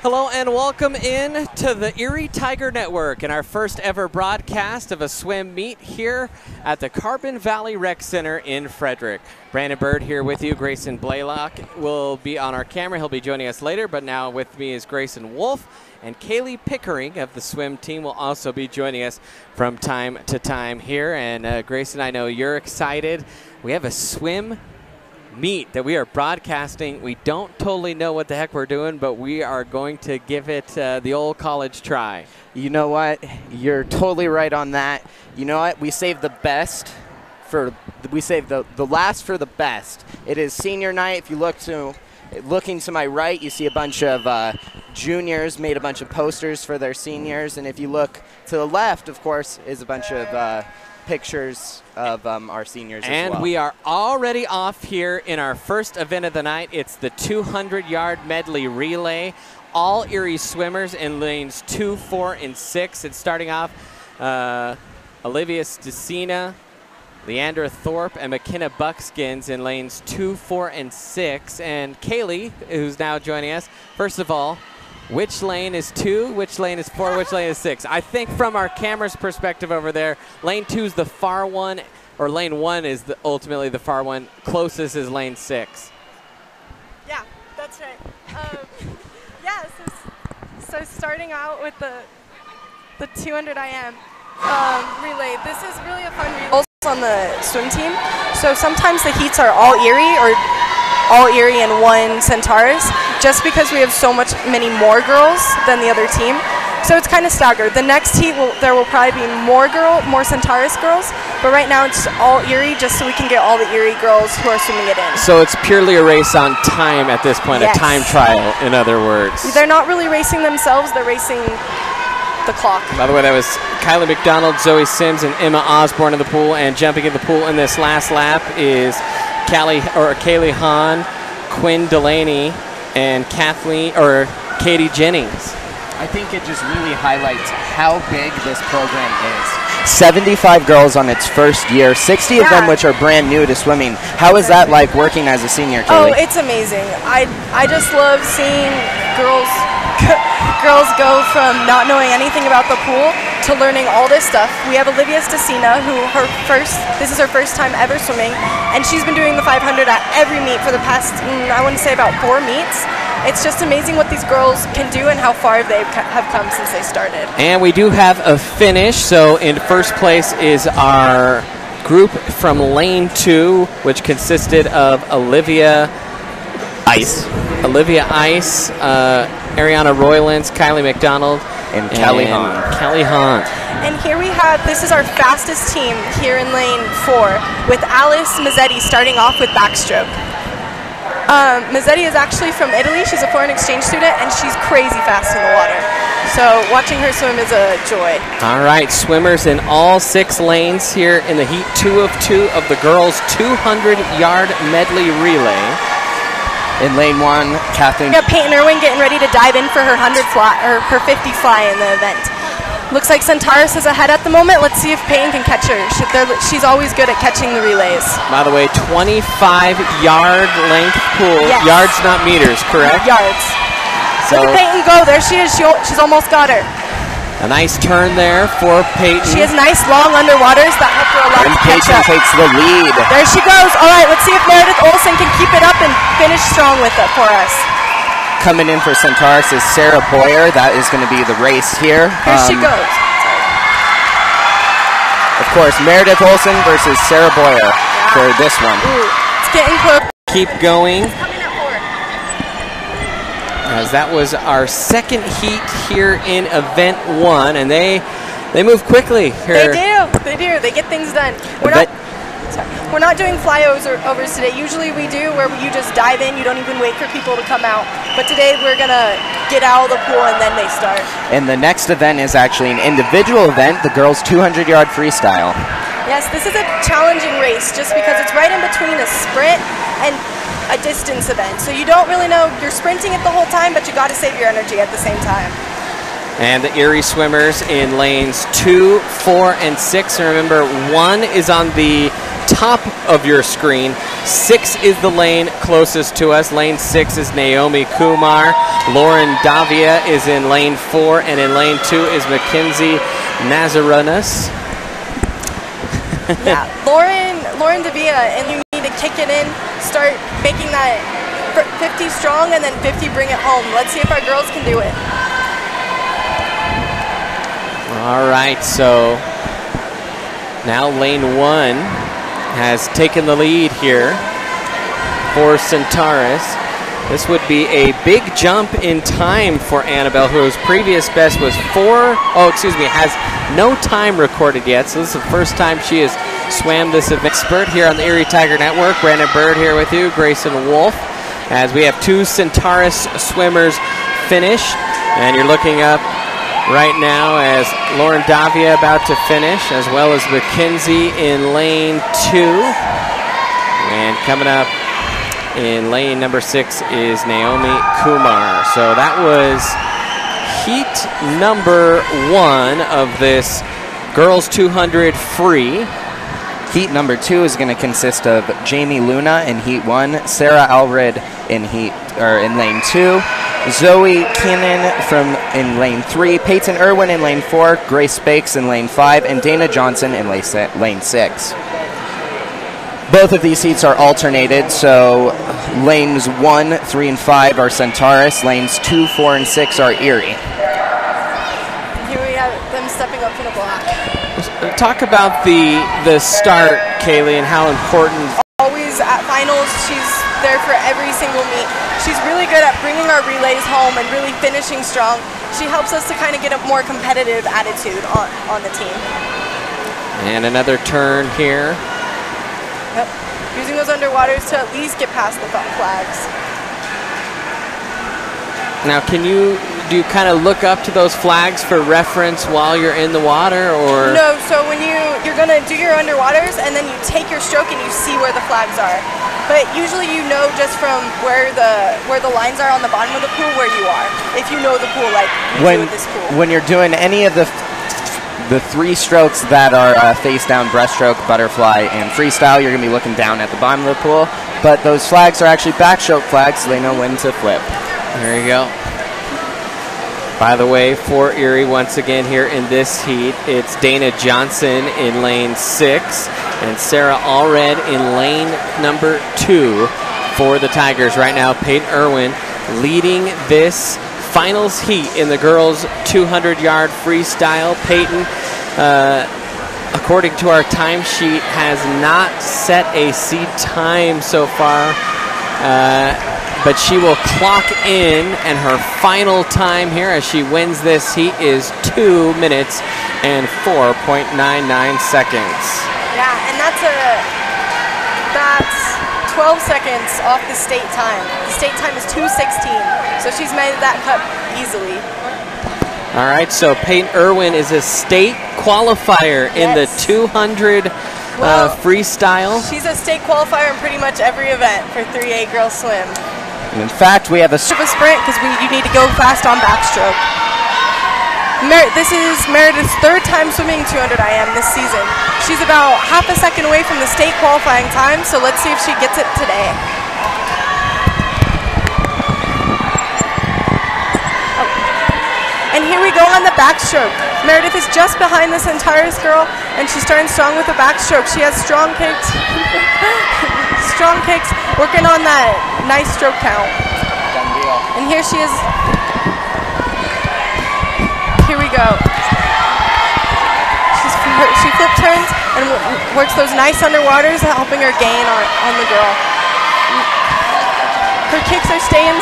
Hello and welcome in to the Erie Tiger Network and our first ever broadcast of a swim meet here at the Carbon Valley Rec Center in Frederick. Brandon Bird here with you. Grayson Blaylock will be on our camera. He'll be joining us later, but now with me is Grayson Wolf, and Kaylee Pickering of the swim team will also be joining us from time to time here. And Grayson, I know you're excited. We have a swim meet that we are broadcasting. We don't totally know what the heck we're doing, but we are going to give it the old college try. You know what? You're totally right on that. You know what? We saved the best for the last for the best. It is senior night. If you looking to my right, you see a bunch of juniors made a bunch of posters for their seniors, and if you look to the left, of course, is a bunch of pictures of our seniors as well. And we are already off here in our first event of the night. It's the 200-yard medley relay. All Erie swimmers in lanes 2, 4, and 6. It's starting off Olivia Stacina, Leandra Thorpe, and McKenna Buckskins in lanes 2, 4, and 6. And Kaylee, who's now joining us, first of all, which lane is 2, which lane is 4, which lane is 6? I think from our camera's perspective over there, lane 2 is the far one, or lane 1 is ultimately the far one. Closest is lane 6. Yeah, that's right. Yeah, so starting out with the 200 IM relay, this is really a fun relay on the swim team. So sometimes the heats are all Erie or all Erie and one Centaurus, just because we have so many more girls than the other team. So it's kind of staggered. The next heat, there will probably be more Centaurus girls, but right now it's all Erie, just so we can get all the Erie girls who are swimming it in. So it's purely a race on time at this point, yes. A time trial, in other words. They're not really racing themselves, they're racing the clock. By the way, that was Kylie McDonald, Zoe Sims, and Emma Osborne in the pool, and jumping in the pool in this last lap is Kaylee Hahn, Quinn Delaney, and Katie Jennings. I think it just really highlights how big this program is. 75 girls on its first year, 60 of them which are brand new to swimming. How is that like working as a senior, Kaylee? Oh, it's amazing. I just love seeing girls go from not knowing anything about the pool to learning all this stuff. We have Olivia Stacina, who this is her first time ever swimming, and she's been doing the 500 at every meet for the past, I want to say about 4 meets. It's just amazing what these girls can do and how far they have come since they started. And we do have a finish. So in first place is our group from lane 2, which consisted of Olivia Ice, Ariana Roylance, Kylie McDonald, and Callie Hahn. And here we have, this is our fastest team here in lane 4, with Alice Mazzetti starting off with backstroke. Mazzetti is actually from Italy. She's a foreign exchange student, and she's crazy fast in the water. So watching her swim is a joy. All right, swimmers in all 6 lanes here in the heat 2 of 2 of the girls' 200-yard medley relay. In lane 1, Kathleen. We have Peyton Irwin getting ready to dive in for her 100 fly, or her 50 fly in the event. Looks like Centaurus is ahead at the moment. Let's see if Peyton can catch her. She's always good at catching the relays. By the way, 25-yard length pool. Yes. Yards, not meters, correct? Yards. So look at Peyton go. There she is. She's almost got her. A nice turn there for Peyton. She has nice long underwaters that help her a lot and to catch up. Peyton takes the lead. There she goes. All right, let's see if Meredith Olsen can keep it up and finish strong with it for us. Coming in for Centaurus is Sarah Boyer. That is going to be the race here. Here she goes. Of course, Meredith Olsen versus Sarah Boyer for this one. Ooh, it's getting close. Keep going. It's coming at 4. As that was our second heat here in event 1, and they move quickly here. They do. They get things done. We're not doing flyovers today. Usually we do, where you just dive in. You don't even wait for people to come out. But today we're going to get out of the pool and then they start. And the next event is actually an individual event, the girls' 200-yard freestyle. Yes, this is a challenging race just because it's right in between a sprint and a distance event. So you don't really know. You're sprinting it the whole time, but you got to save your energy at the same time. And the Erie swimmers in lanes 2, 4, and 6. And remember, 1 is on the top of your screen. 6 is the lane closest to us. Lane 6 is Naomi Kumar. Lauren Davia is in lane 4, and in lane 2 is Mackenzie Nazarenas. Yeah, Lauren Davia, and you need to kick it in, start making that 50 strong, and then 50 bring it home. Let's see if our girls can do it. All right, so now lane 1 has taken the lead here for Centaurus. This would be a big jump in time for Annabelle, whose previous best was has no time recorded yet. So this is the first time she has swam this event. Expert here on the Erie Tiger Network. Brandon Bird here with you, Grayson Wolf, as we have 2 Centaurus swimmers finished. And you're looking up right now as Lauren Davia about to finish, as well as Mackenzie in lane 2. And coming up in lane number 6 is Naomi Kumar. So that was heat number 1 of this girls 200 free. Heat number 2 is going to consist of Jamie Luna in heat 1, Sarah Alred in lane 2, Zoe Keenan in lane 3, Peyton Irwin in lane 4, Grace Bakes in lane 5, and Dana Johnson in lane 6. Both of these heats are alternated, so lanes 1, 3, and 5 are Centaurus, lanes 2, 4, and 6 are Erie. Here we have them stepping up from the block. Talk about the start, Kaylee, and how important. Always at finals, she's there for every single meet. She's really good at bringing our relays home and really finishing strong. She helps us to kind of get a more competitive attitude on the team. And another turn here. Yep. Using those underwaters to at least get past the flags. Now, do you kind of look up to those flags for reference while you're in the water, or? No, so when you're going to do your underwaters, and then you take your stroke and you see where the flags are. But usually you know just from where the lines are on the bottom of the pool where you are, if you know the pool like we do with this pool. When you're doing any of the 3 strokes that are face down, breaststroke, butterfly, and freestyle, you're going to be looking down at the bottom of the pool. But those flags are actually backstroke flags, so they know when to flip. There you go. By the way, for Erie, once again here in this heat, it's Dana Johnson in lane 6 and Sarah Allred in lane number 2 for the Tigers. Right now, Peyton Irwin leading this finals heat in the girls 200-yard freestyle. Peyton, according to our timesheet, has not set a seed time so far, but she will clock in, and her final time here as she wins this heat is 2 minutes and 4.99 seconds. Yeah, and that's 12 seconds off the state time. The state time is 2:16, so she's made that cut easily. All right, so Peyton Irwin is a state qualifier in the 200 freestyle. She's a state qualifier in pretty much every event for 3A girls swim. And in fact, we have a sprint because you need to go fast on backstroke. This is Meredith's 3rd time swimming 200 IM this season. She's about half a second away from the state qualifying time, so let's see if she gets it today. And here we go on the backstroke. Meredith is just behind the Centaurus girl, and she's starting strong with the backstroke. She has strong kicks. Strong kicks, working on that nice stroke count. done deal. And here she is. Here we go. She flip turns and works those nice underwaters, helping her gain on the girl. Her kicks are staying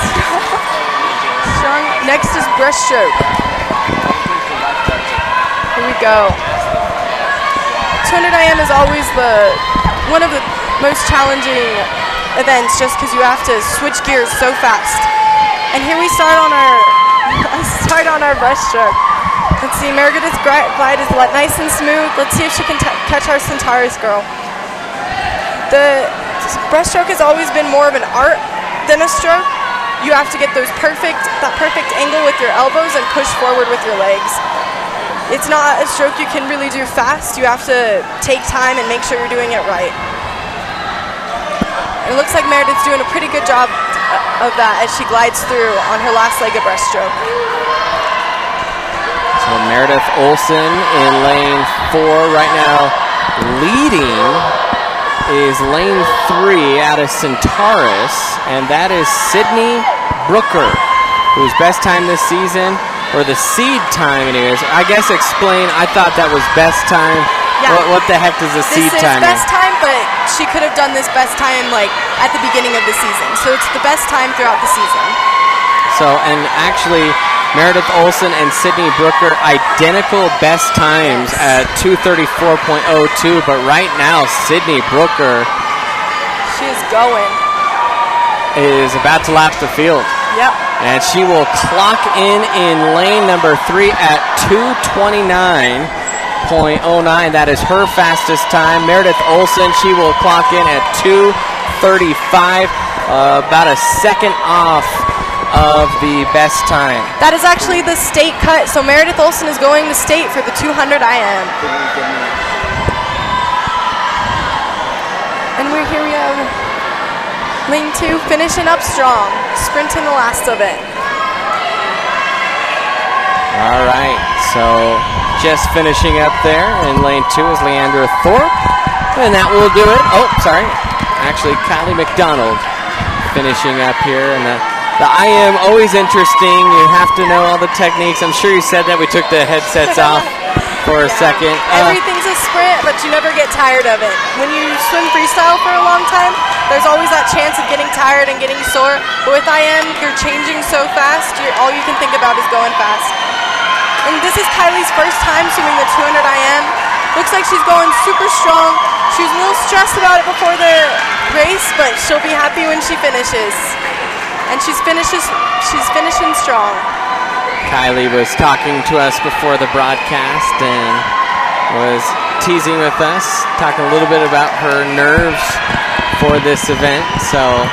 strong. Next is breaststroke. Here we go. 200 IM is always one of the most challenging events, just because you have to switch gears so fast. And here we start on our breaststroke. Let's see, Meredith's glide is nice and smooth. Let's see if she can catch our Centaurus girl. The breaststroke has always been more of an art than a stroke. You have to get that perfect angle with your elbows and push forward with your legs. It's not a stroke you can really do fast. You have to take time and make sure you're doing it right. It looks like Meredith's doing a pretty good job of that as she glides through on her last leg of breaststroke. So Meredith Olson in lane 4 right now. Leading is lane 3 out of Centaurus, and that is Sydney Brooker, whose best time this season, or the seed time anyways. I guess explain, I thought that was best time. Yeah. What the heck does the seed time This is best time, but she could have done this best time like at the beginning of the season. So it's the best time throughout the season. So, and actually, Meredith Olson and Sydney Brooker, identical best times at 2:34.02, but right now, Sydney Brooker She is going. is about to lap the field. Yep. And she will clock in lane number 3 at 2:29.09. That is her fastest time. Meredith Olson, she will clock in at 2:35, about a second off of the best time. That is actually the state cut. So Meredith Olson is going to state for the 200 IM. And here we have lane 2 finishing up strong, sprinting the last of it. All right, so just finishing up there in lane 2 is Leandra Thorpe, and that will do it. Oh, sorry, actually Kylie McDonald finishing up here, and the IM always interesting. You have to know all the techniques. I'm sure you said that. We took the headsets off for a second. Everything's a sprint, but you never get tired of it. When you swim freestyle for a long time, there's always that chance of getting tired and getting sore. But with IM, you're changing so fast, all you can think about is going fast. And this is Kylie's first time swimming the 200 IM. Looks like she's going super strong. She was a little stressed about it before the race, but she'll be happy when she finishes. And she's finishing strong. Kylie was talking to us before the broadcast and was teasing with us, talking a little bit about her nerves for this event. So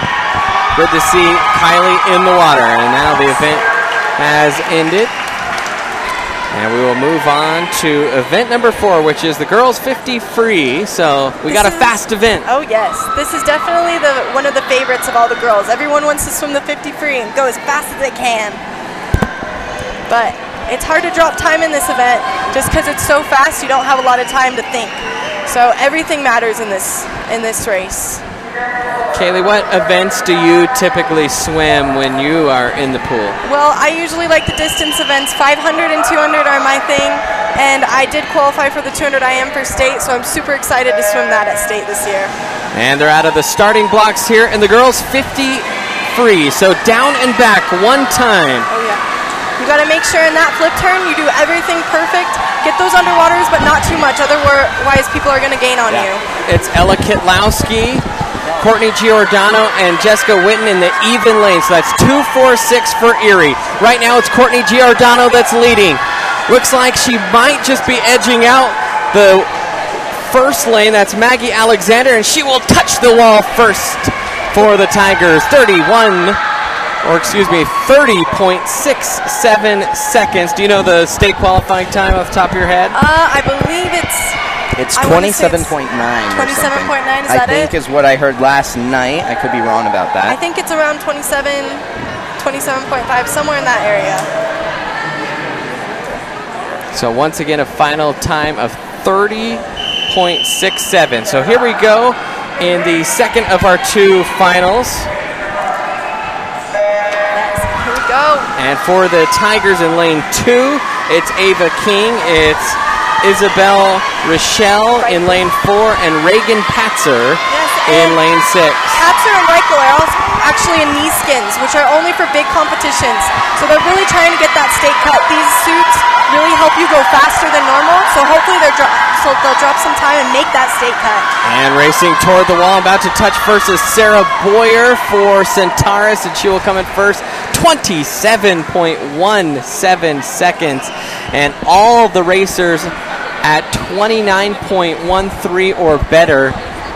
good to see Kylie in the water. And now the event has ended. And we will move on to event number 4, which is the girls 50 free. So we got a fast event. Oh yes, this is definitely one of the favorites of all the girls. Everyone wants to swim the 50 free and go as fast as they can. But it's hard to drop time in this event just because it's so fast. You don't have a lot of time to think. So everything matters in this race. Kaylee, what events do you typically swim when you are in the pool? Well, I usually like the distance events. 500 and 200 are my thing, and I did qualify for the 200 IM for state, so I'm super excited to swim that at state this year. And they're out of the starting blocks here in the girls 50 free. So down and back one time. Oh yeah. You got to make sure in that flip turn you do everything perfect. Get those underwaters, but not too much. Otherwise, people are going to gain on you. It's Ella Kitlowski, Courtney Giordano, and Jessica Witten in the even lane. So that's 2-4-6 for Erie. Right now it's Courtney Giordano that's leading. Looks like she might just be edging out the first lane. That's Maggie Alexander, and she will touch the wall first for the Tigers. 30.67 seconds. Do you know the state qualifying time off the top of your head? I believe it's 27.9. 27.9, is that I think is what I heard last night. I could be wrong about that. I think it's around 27.5, somewhere in that area. So once again, a final time of 30.67. So here we go in the second of our 2 finals. Here we go. And for the Tigers in lane 2, it's Ava King, it's Isabel Rochelle in lane 4, and Reagan Patzer in lane 6. Patzer and Reichel are actually in knee skins, which are only for big competitions. So they're really trying to get that state cut. These suits really help you go faster than normal, so hopefully they'll drop some time and make that state cut. And racing toward the wall, about to touch first is Sarah Boyer for Centaurus, and she will come in first. 27.17 seconds, and all the racers at 29.13 or better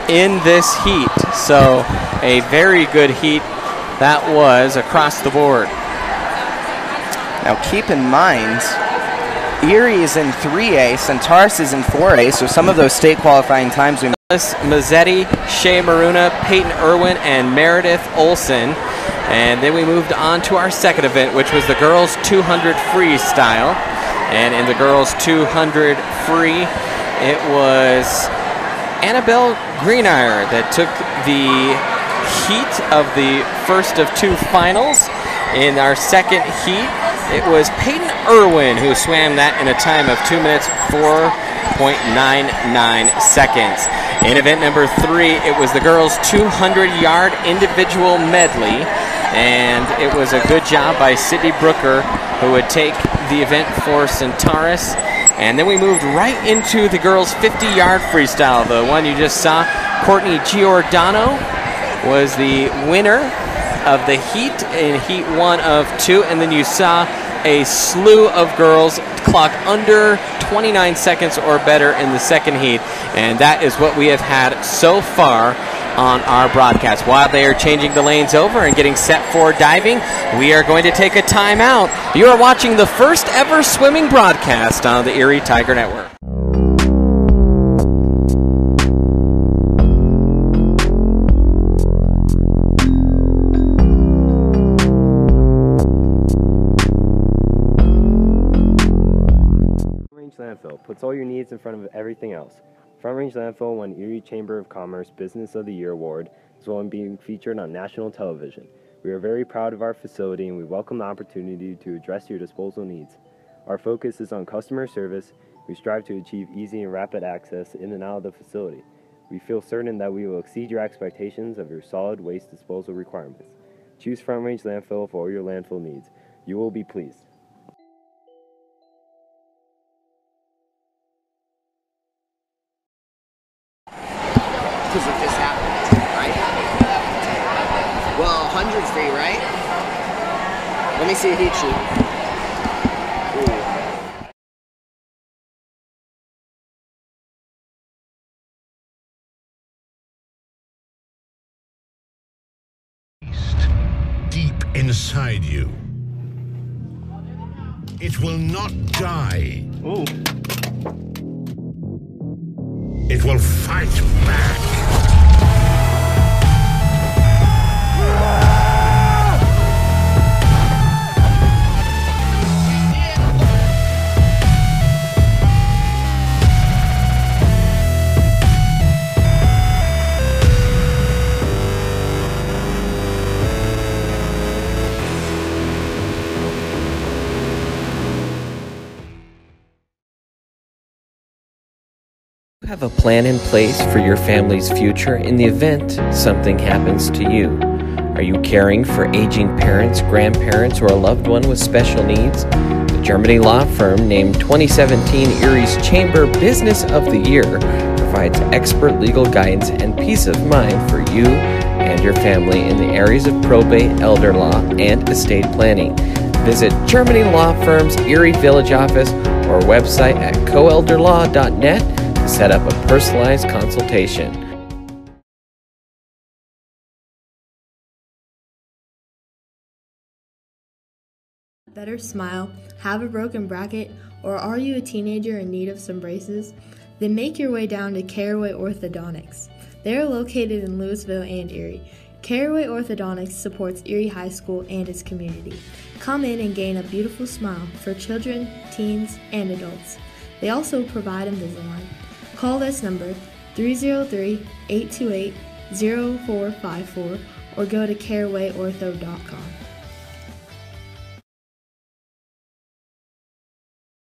in this heat. So a very good heat that was across the board. Now keep in mind, Erie is in 3A, Centaurus is in 4A, so some of those state qualifying times we Mazzetti, Shea Maruna, Peyton Irwin, and Meredith Olson. And then we moved on to our second event, which was the girls 200 freestyle. And in the girls 200 free, it was Annabelle Greenire that took the heat of the first of two finals. In our second heat, it was Peyton Irwin who swam that in a time of 2 minutes 4.99 seconds. In event number 3, it was the girls 200-yard individual medley, and it was a good job by Sydney Brooker, who would take the event for Centaurus. And then we moved right into the girls 50-yard freestyle. The one you just saw, Courtney Giordano, was the winner of the heat in heat 1 of 2, and then you saw a slew of girls clock under 29 seconds or better in the second heat, and that is what we have had so far on our broadcast. While they are changing the lanes over and getting set for diving, we are going to take a timeout. You are watching the first ever swimming broadcast on the Erie Tiger Network. Landfill puts all your needs in front of everything else. Front Range Landfill won Erie Chamber of Commerce Business of the Year Award, as well as being featured on national television. We are very proud of our facility, and we welcome the opportunity to address your disposal needs. Our focus is on customer service. We strive to achieve easy and rapid access in and out of the facility. We feel certain that we will exceed your expectations of your solid waste disposal requirements. Choose Front Range Landfill for all your landfill needs. You will be pleased. Because it just happened, right? Well, 100's free, right? Let me see a heat sheet. Deep inside you. It will not die. Ooh. It will fight back. Have a plan in place for your family's future in the event something happens to you. Are you caring for aging parents, grandparents, or a loved one with special needs? The Germany law firm named 2017 Erie's Chamber Business of the Year provides expert legal guidance and peace of mind for you and your family in the areas of probate, elder law, and estate planning. Visit Germany Law Firm's Erie Village office or website at coelderlaw.net to set up a personalized consultation. Better smile, have a broken bracket, or are you a teenager in need of some braces? Then make your way down to Caraway Orthodontics. They are located in Louisville and Erie. Caraway Orthodontics supports Erie High School and its community. Come in and gain a beautiful smile for children, teens, and adults. They also provide Invisalign. Call this number 303-828-0454 or go to carawayortho.com.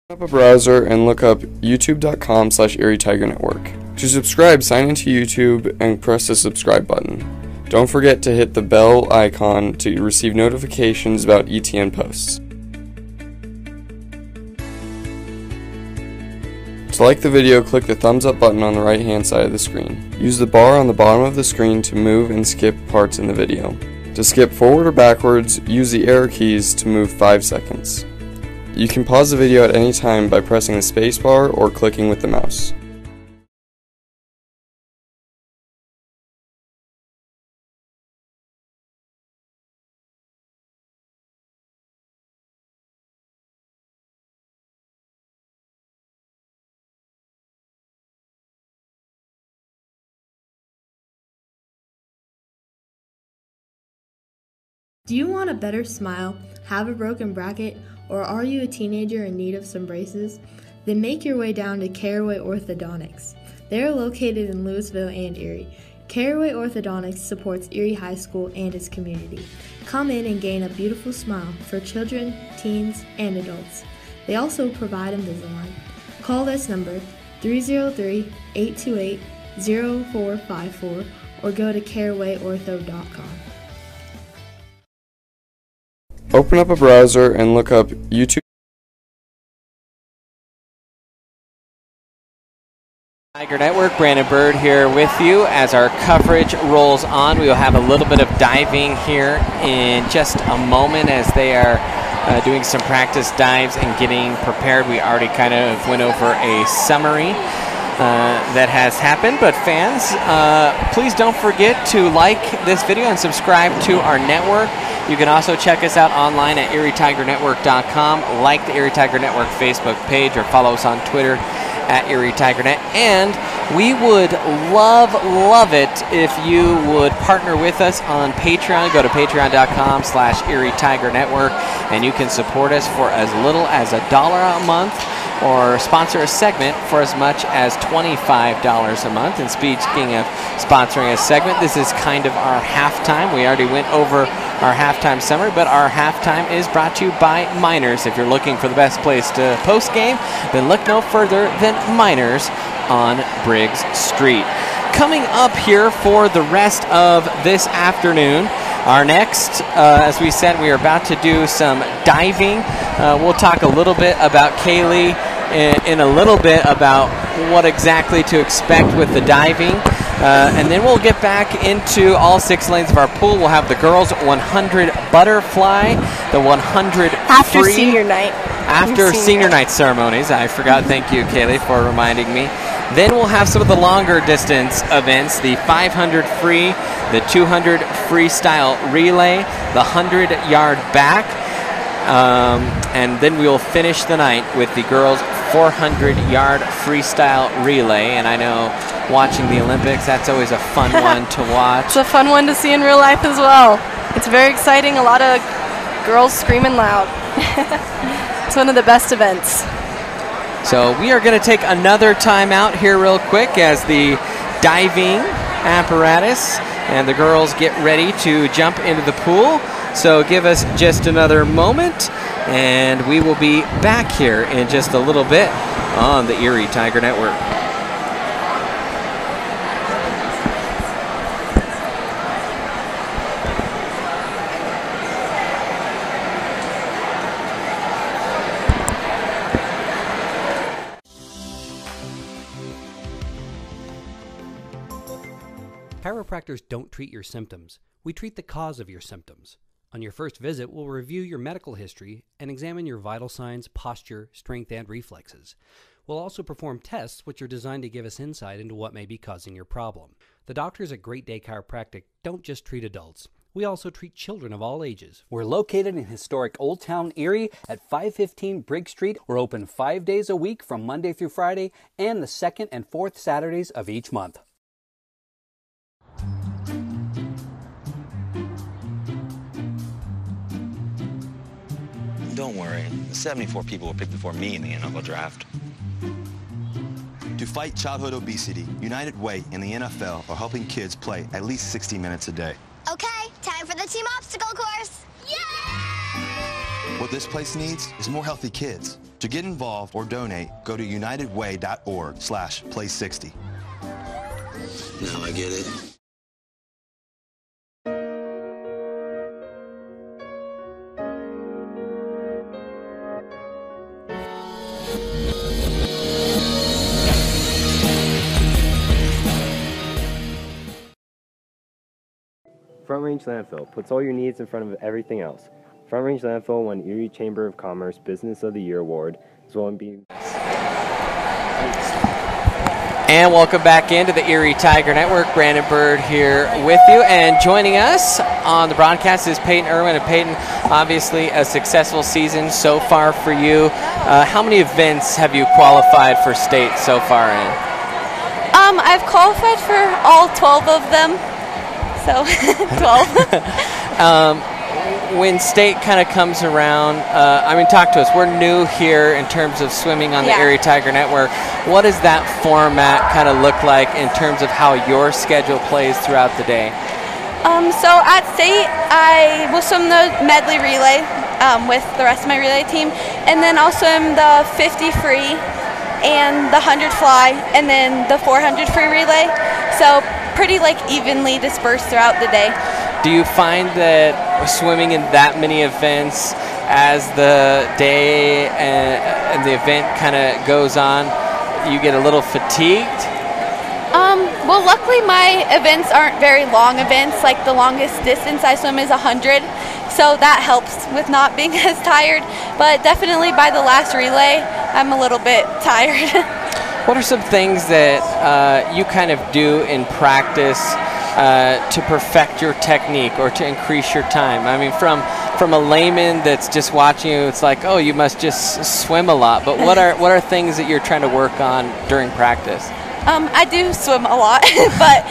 Open up a browser and look up youtube.com/Erie Tiger Network. To subscribe, sign into YouTube and press the subscribe button. Don't forget to hit the bell icon to receive notifications about ETN posts. To like the video, click the thumbs up button on the right hand side of the screen. Use the bar on the bottom of the screen to move and skip parts in the video. To skip forward or backwards, use the arrow keys to move 5 seconds. You can pause the video at any time by pressing the spacebar or clicking with the mouse. Do you want a better smile, have a broken bracket, or are you a teenager in need of some braces? Then make your way down to Caraway Orthodontics. They are located in Louisville and Erie. Caraway Orthodontics supports Erie High School and its community. Come in and gain a beautiful smile for children, teens, and adults. They also provide Invisalign. Call this number 303-828-0454 or go to carawayortho.com. Open up a browser and look up YouTube. Tiger Network, Brandon Bird here with you as our coverage rolls on. We will have a little bit of diving here in just a moment as they are doing some practice dives and getting prepared. We already kind of went over a summary that has happened, but fans, please don't forget to like this video and subscribe to our network. You can also check us out online at ErieTigerNetwork.com, like the Erie Tiger Network Facebook page, or follow us on Twitter at Erie TigerNet. And we would love it if you would partner with us on Patreon. Go to patreon.com/Erie Tiger Network, and you can support us for as little as $1 a month, or sponsor a segment for as much as $25 a month. And speaking of sponsoring a segment, this is kind of our halftime. We already went over our halftime summary, but our halftime is brought to you by Miners. If you're looking for the best place to post game, then look no further than Miners on Briggs Street. Coming up here for the rest of this afternoon, our next, as we said, we are about to do some diving. We'll talk a little bit about Kaylee in a little bit about what exactly to expect with the diving. And then we'll get back into all 6 lanes of our pool. We'll have the girls 100 butterfly, the 100 After free. senior night. After senior night ceremonies. I forgot. Thank you, Kaylee, for reminding me. Then we'll have some of the longer distance events, the 500 free, the 200 freestyle relay, the 100-yard back. And then we will finish the night with the girls' 400-yard freestyle relay. And I know watching the Olympics, that's always a fun one to watch. It's a fun one to see in real life as well. It's very exciting. A lot of girls screaming loud. It's one of the best events. So we are going to take another time out here real quick as the diving apparatus and the girls get ready to jump into the pool. So give us just another moment, and we will be back here in just a little bit on the Erie Tiger Network. Chiropractors don't treat your symptoms. We treat the cause of your symptoms. On your first visit, we'll review your medical history and examine your vital signs, posture, strength, and reflexes. We'll also perform tests which are designed to give us insight into what may be causing your problem. The doctors at Great Day Chiropractic don't just treat adults. We also treat children of all ages. We're located in historic Old Town Erie at 515 Briggs Street. We're open 5 days a week from Monday through Friday and the 2nd and 4th Saturdays of each month. Don't worry, 74 people were picked before me in the NFL draft. To fight childhood obesity, United Way and the NFL are helping kids play at least 60 minutes a day. Okay, time for the team obstacle course. Yay! What this place needs is more healthy kids. To get involved or donate, go to unitedway.org/play60. Now I get it. Front Range Landfill puts all your needs in front of everything else. Front Range Landfill won Erie Chamber of Commerce Business of the Year Award, as well as being... And welcome back into the Erie Tiger Network. Brandon Bird here with you. And joining us on the broadcast is Peyton Irwin. And Peyton, obviously a successful season so far for you. How many events have you qualified for state so far in? I've qualified for all 12 of them. So, 12. when state kind of comes around, I mean, talk to us. We're new here in terms of swimming on the Erie Tiger Network. What does that format kind of look like in terms of how your schedule plays throughout the day? So at state, I will swim the medley relay with the rest of my relay team, and then I'll swim the 50 free and the 100 fly, and then the 400 free relay. So pretty like evenly dispersed throughout the day. Do you find that swimming in that many events as the day and the event kind of goes on, you get a little fatigued? Well, luckily my events aren't very long events. Like the longest distance I swim is 100, so that helps with not being as tired. But definitely by the last relay, I'm a little bit tired. What are some things that you kind of do in practice to perfect your technique or to increase your time? I mean, from a layman that's just watching you, it's like, oh, you must just swim a lot. But what are things that you're trying to work on during practice? I do swim a lot, but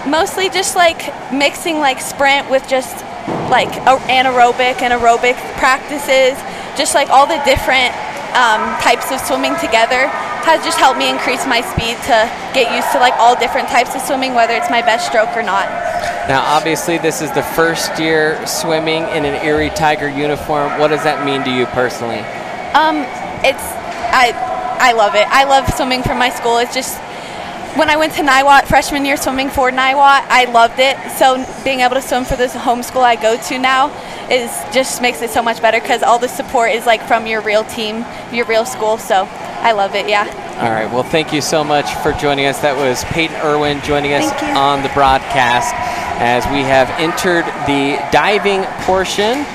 mostly just like mixing like sprint with just like anaerobic and aerobic practices, just like all the different types of swimming together has just helped me increase my speed to get used to like all different types of swimming, whether it's my best stroke or not. Now, obviously, this is the first year swimming in an Erie Tiger uniform. What does that mean to you personally? I love it. I love swimming for my school. It's just, when I went to Niwot freshman year swimming for Niwot, I loved it. So being able to swim for this home school I go to now just makes it so much better because all the support is like from your real team, your real school. So I love it, yeah. All right, well, thank you so much for joining us. That was Peyton Irwin joining us on the broadcast as we have entered the diving portion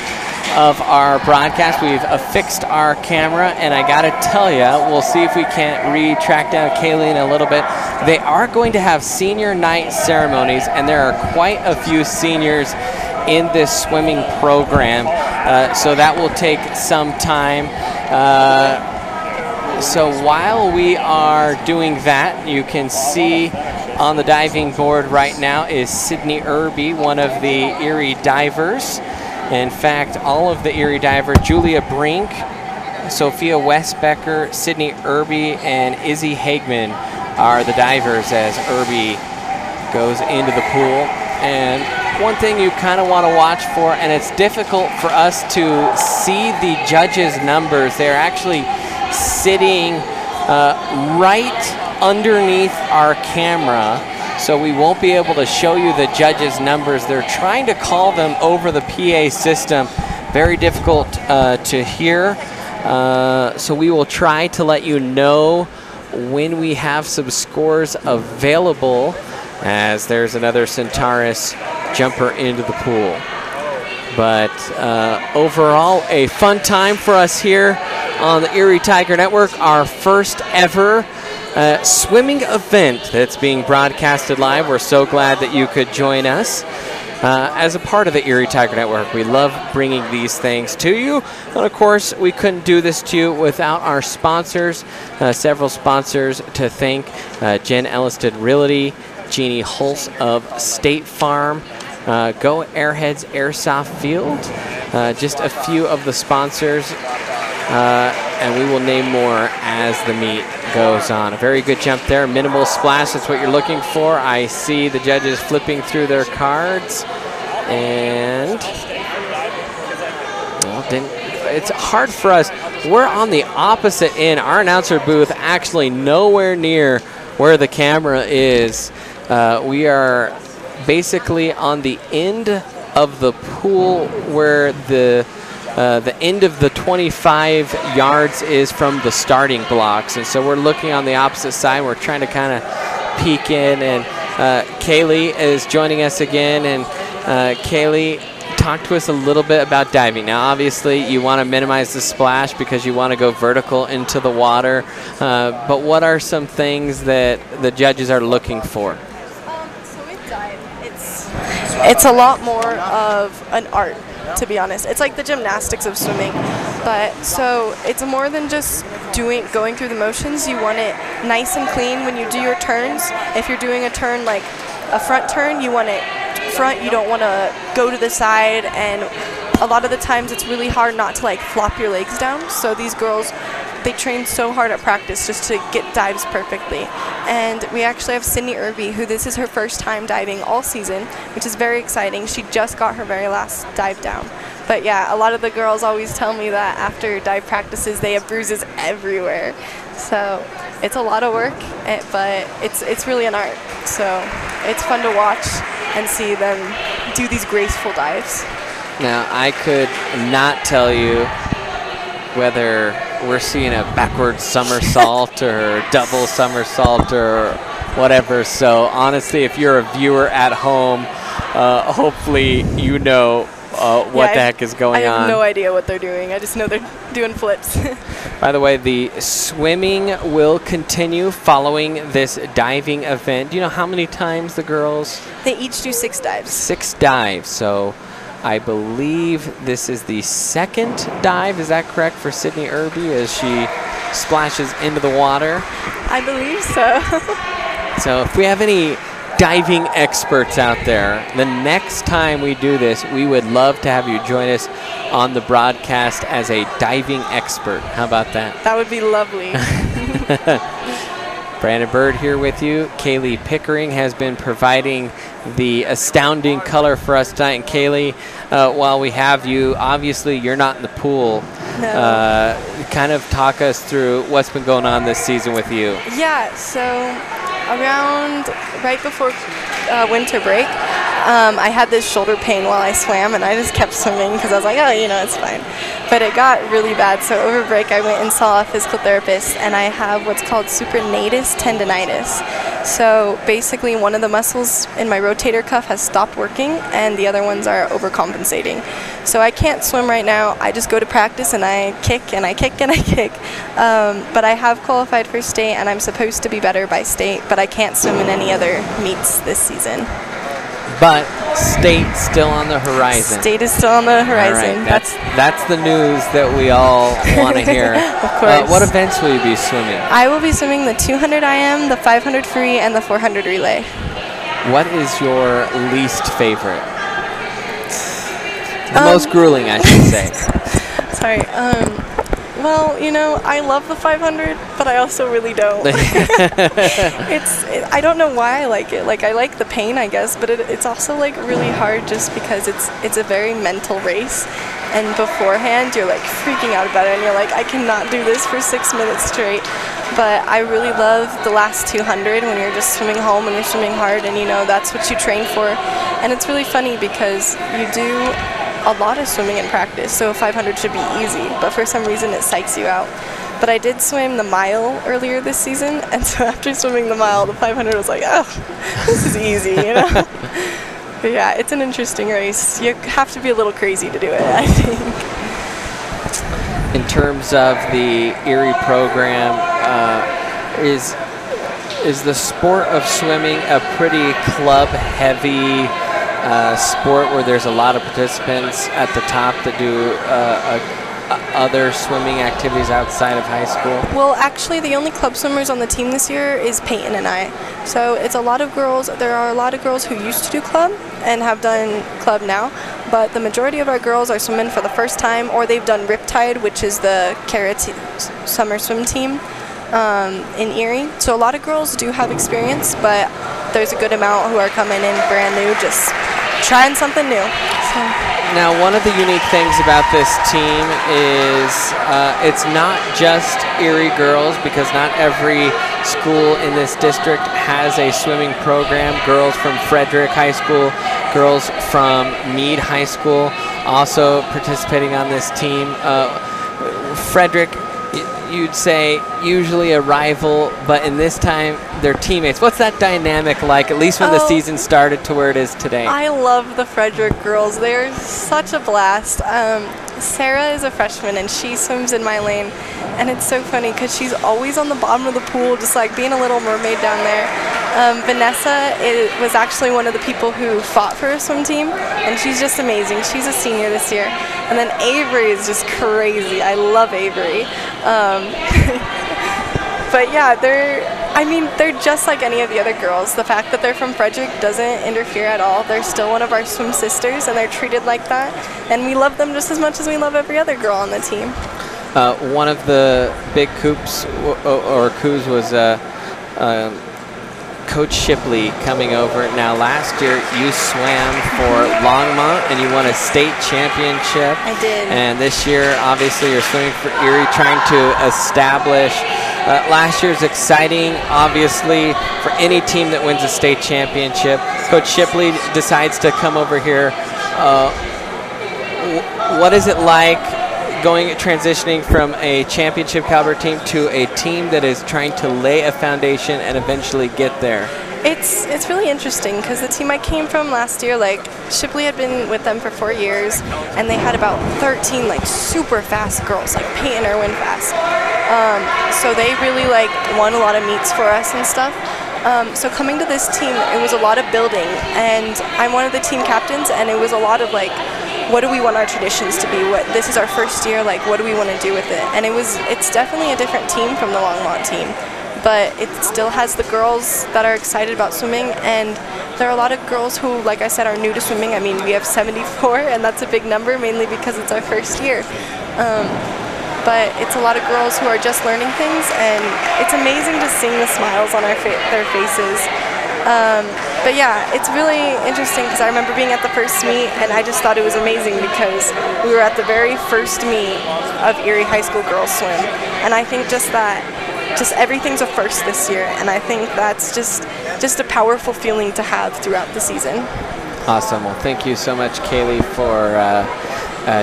of our broadcast. We've affixed our camera, and I got to tell you, we'll see if we can't track down Kaylee in a little bit. They are going to have senior night ceremonies, and there are quite a few seniors in this swimming program, so that will take some time. So while we are doing that, you can see on the diving board right now is Sydney Irby, one of the Erie divers. In fact, all of the Erie divers, Julia Brink, Sophia Westbecker, Sydney Irby, and Izzy Hagman are the divers as Irby goes into the pool. And one thing you kind of want to watch for, and it's difficult for us to see the judges' numbers. They're actually sitting right underneath our camera, so we won't be able to show you the judges' numbers. They're trying to call them over the PA system. Very difficult to hear. So we will try to let you know when we have some scores available, as there's another Centaurus jumper into the pool. But overall, a fun time for us here on the Erie Tiger Network. Our first ever swimming event that's being broadcasted live. We're so glad that you could join us as a part of the Erie Tiger Network. We love bringing these things to you. And of course, we couldn't do this to you without our sponsors. Several sponsors to thank: Jen Elliston Realty, Jeannie Hulse of State Farm, Go Airheads Airsoft Field, just a few of the sponsors. And we will name more as the meet goes on. A very good jump there. Minimal splash, that's what you're looking for. I see the judges flipping through their cards. And well, it's hard for us. We're on the opposite end. Our announcer booth actually nowhere near where the camera is. We are basically on the end of the pool where the end of the 25 yards is from the starting blocks. And so we're looking on the opposite side. We're trying to kind of peek in. And Kaylee is joining us again. And Kaylee, talk to us a little bit about diving. Now, obviously, you want to minimize the splash because you want to go vertical into the water. But what are some things that the judges are looking for? So with dive, it's a lot more of an art, to be honest. It's like the gymnastics of swimming, but so it's more than just going through the motions. You want it nice and clean when you do your turns. If you're doing a turn like a front turn, you want it front. You don't want to go to the side and a lot of the times it's really hard not to like flop your legs down. So these girls, they train so hard at practice just to get dives perfectly. And we actually have Sydney Irby, who this is her first time diving all season, which is very exciting. She just got her very last dive down. But yeah, a lot of the girls always tell me that after dive practices, they have bruises everywhere. So it's a lot of work, but it's really an art. So it's fun to watch and see them do these graceful dives. Now, I could not tell you whether we're seeing a backward somersault or double somersault or whatever. So honestly, if you're a viewer at home, hopefully you know what the heck is going on. I have no idea what they're doing. I just know they're doing flips. By the way, the swimming will continue following this diving event. Do you know how many times the girls? They each do 6 dives. 6 dives. So I believe this is the 2nd dive. Is that correct for Sydney Irby as she splashes into the water? I believe so. So if we have any diving experts out there, the next time we do this, we would love to have you join us on the broadcast as a diving expert. How about that? That would be lovely. Brandon Bird here with you. Kaylee Pickering has been providing the astounding color for us tonight. And Kaylee, while we have you, obviously you're not in the pool. No. Kind of talk us through what's been going on this season with you. Yeah, so around right before winter break, I had this shoulder pain while I swam, and I just kept swimming because I was like, oh, you know, it's fine. But it got really bad, so over break I went and saw a physical therapist, and I have what's called supinatus tendinitis. So basically one of the muscles in my rotator cuff has stopped working, and the other ones are overcompensating. So I can't swim right now. I just go to practice, and I kick, and I kick, and I kick. But I have qualified for state, and I'm supposed to be better by state, but I can't swim in any other meets this season. But state still on the horizon. State is still on the horizon. All right. That's the news that we all want to hear. Of course. What events will you be swimming? I will be swimming the 200 IM, the 500 free, and the 400 relay. What is your least favorite? The most grueling, I should say. Sorry. Well, you know, I love the 500, but I also really don't. I don't know why I like it. Like, I like the pain, I guess, but it's also like really hard just because it's a very mental race, and beforehand you're like freaking out about it, and you're like, I cannot do this for 6 minutes straight. But I really love the last 200 when you're just swimming home and you're swimming hard, and you know that's what you train for. And it's really funny because you do a lot of swimming in practice, so 500 should be easy, but for some reason it psychs you out. But I did swim the mile earlier this season, and so after swimming the mile, the 500 was like, oh, this is easy, you know? But yeah, it's an interesting race. You have to be a little crazy to do it, I think. In terms of the Erie program, is the sport of swimming a pretty club-heavy sport where there's a lot of participants at the top that do other swimming activities outside of high school? Well, actually, the only club swimmers on the team this year is Peyton and I. So it's a lot of girls. There are a lot of girls who used to do club and have done club now, but the majority of our girls are swimming for the first time, or they've done Riptide, which is the Carrot summer swim team in Erie. So a lot of girls do have experience, but there's a good amount who are coming in brand new, just trying something new. So. Now, one of the unique things about this team is it's not just Erie girls, because not every school in this district has a swimming program. Girls from Frederick High School, girls from Meade High School also participating on this team. Frederick, you'd say usually a rival, but in this time they're teammates. What's that dynamic like, at least when the season started to where it is today? I love the Frederick girls. They're such a blast. Sarah is a freshman and she swims in my lane, and it's so funny because she's always on the bottom of the pool, just like being a little mermaid down there. Vanessa was actually one of the people who fought for a swim team, and she's just amazing. She's a senior this year. And then Avery is just crazy. I love Avery. But yeah, they're just like any of the other girls. The fact that they're from Frederick doesn't interfere at all. They're still one of our swim sisters, and they're treated like that. And we love them just as much as we love every other girl on the team. One of the big coups was Coach Shipley coming over. Now, last year you swam for Longmont and you won a state championship. I did. And this year, obviously, you're swimming for Erie, trying to establish. Last year's exciting, obviously, for any team that wins a state championship. Coach Shipley decides to come over here. What is it like transitioning from a championship caliber team to a team that is trying to lay a foundation and eventually get there? It's really interesting because the team I came from last year, like Shipley had been with them for 4 years, and they had about 13 like super fast girls, like Peyton Irwin fast. So they really like won a lot of meets for us and stuff. So coming to this team, it was a lot of building, and I'm one of the team captains, and it was a lot of like, what do we want our traditions to be? This is our first year, like what do we want to do with it? And it's definitely a different team from the Longmont team, but it still has the girls that are excited about swimming, and there are a lot of girls who, like I said, are new to swimming. I mean, we have 74, and that's a big number, mainly because it's our first year. But it's a lot of girls who are just learning things, and it's amazing to see the smiles on their faces. But yeah, it's really interesting because I remember being at the first meet, and I just thought it was amazing because we were at the very first meet of Erie High School Girls Swim, and I think just everything's a first this year, and I think that's just a powerful feeling to have throughout the season. Awesome. Well, thank you so much, Kaylee, for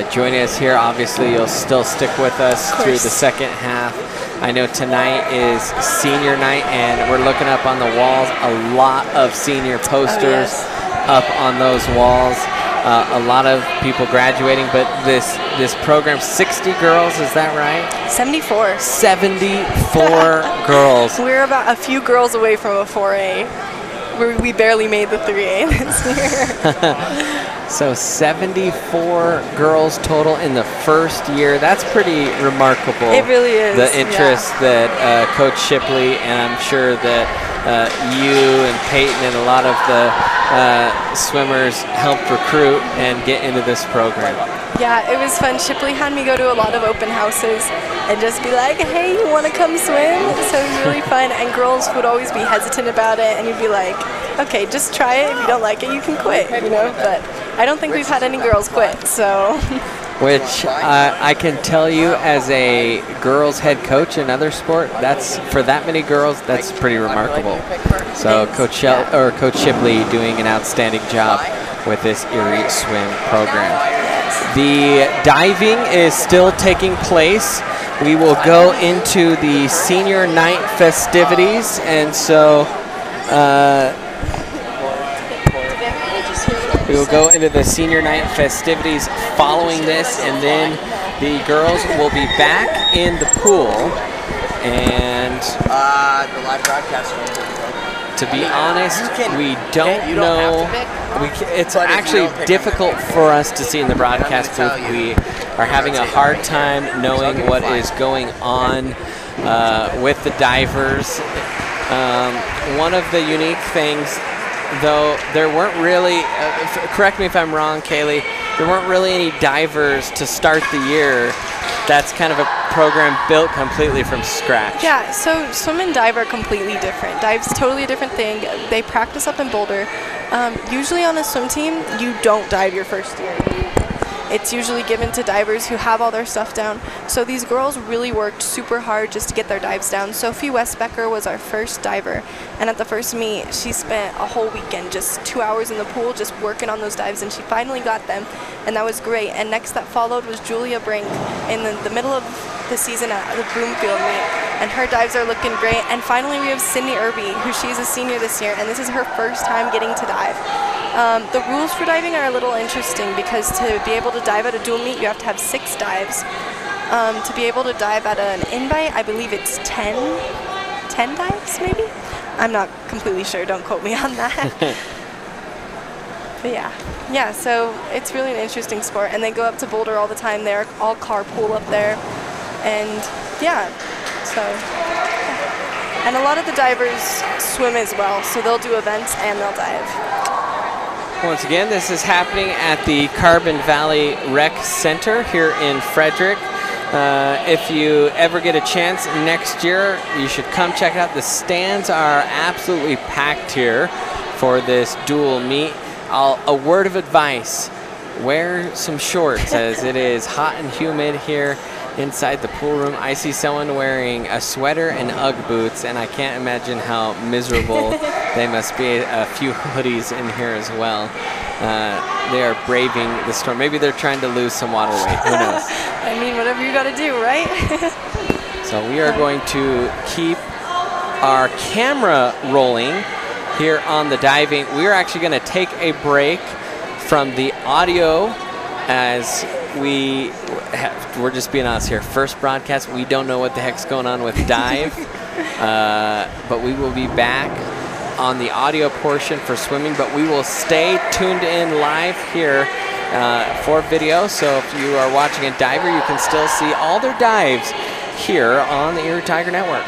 joining us here. Obviously, you'll still stick with us through the second half. I know tonight is senior night, and we're looking up on the walls, a lot of senior posters up on those walls. A lot of people graduating, but this program, 60 girls, is that right? 74. 74 girls. We're about a few girls away from a 4A. We barely made the 3A this year. So 74 girls total in the first year. That's pretty remarkable. It really is. The interest that Coach Shipley, and I'm sure that you and Peyton and a lot of the swimmers helped recruit and get into this program. Yeah, it was fun. Shipley had me go to a lot of open houses and just be like, hey, you want to come swim? So it was really fun, and girls would always be hesitant about it, and you'd be like, okay, just try it. If you don't like it, you can quit, you know? But I don't think we've had any girls quit, so. Which I can tell you, as a girls head coach in another sport, that's for that many girls, that's pretty remarkable. So Coach Shipley doing an outstanding job with this Erie swim program. The diving is still taking place. We will go into the senior night festivities, and so we will go into the senior night festivities following this, and then the girls will be back in the pool. And the live broadcast. to be honest, we don't know. It's actually difficult for us to see in the broadcast booth. We are having a hard time knowing what is going on with the divers. One of the unique things, though, there weren't really, correct me if I'm wrong, Kaylee, there weren't really any divers to start the year. That's kind of a program built completely from scratch. Yeah, so swim and dive are completely different. Dive's totally a different thing. They practice up in Boulder. Usually on a swim team, you don't dive your first year. It's usually given to divers who have all their stuff down. So these girls really worked super hard just to get their dives down. Sophie Westbecker was our first diver, and at the first meet, she spent a whole weekend, just 2 hours in the pool, just working on those dives, and she finally got them, and that was great. And next that followed was Julia Brink in the middle of the season at the Broomfield meet, and her dives are looking great. And finally we have Sydney Irby, who she's a senior this year, and this is her first time getting to dive. The rules for diving are a little interesting because to be able to dive at a dual meet, you have to have 6 dives. To be able to dive at an invite, I believe it's 10 dives maybe? I'm not completely sure, don't quote me on that. But yeah, so it's really an interesting sport, and they go up to Boulder all the time. They're all carpool up there, and yeah, so. And a lot of the divers swim as well, so they'll do events and they'll dive. Once again, this is happening at the Carbon Valley Rec Center here in Frederick. If you ever get a chance next year, you should come check it out. The stands are absolutely packed here for this dual meet. A word of advice, wear some shorts as it is hot and humid here inside the pool room. I see someone wearing a sweater and Ugg boots, and I can't imagine how miserable they must be. A few hoodies in here as well. They are braving the storm. Maybe they're trying to lose some water weight. Who knows? I mean, whatever you gotta do, right? So we are going to keep our camera rolling here on the diving. We're actually going to take a break from the audio as we're just being honest here. First broadcast, we don't know what the heck's going on with dive, but we will be back on the audio portion for swimming, but we will stay tuned in live here for video. So if you are watching a diver, you can still see all their dives here on the Erie Tiger Network.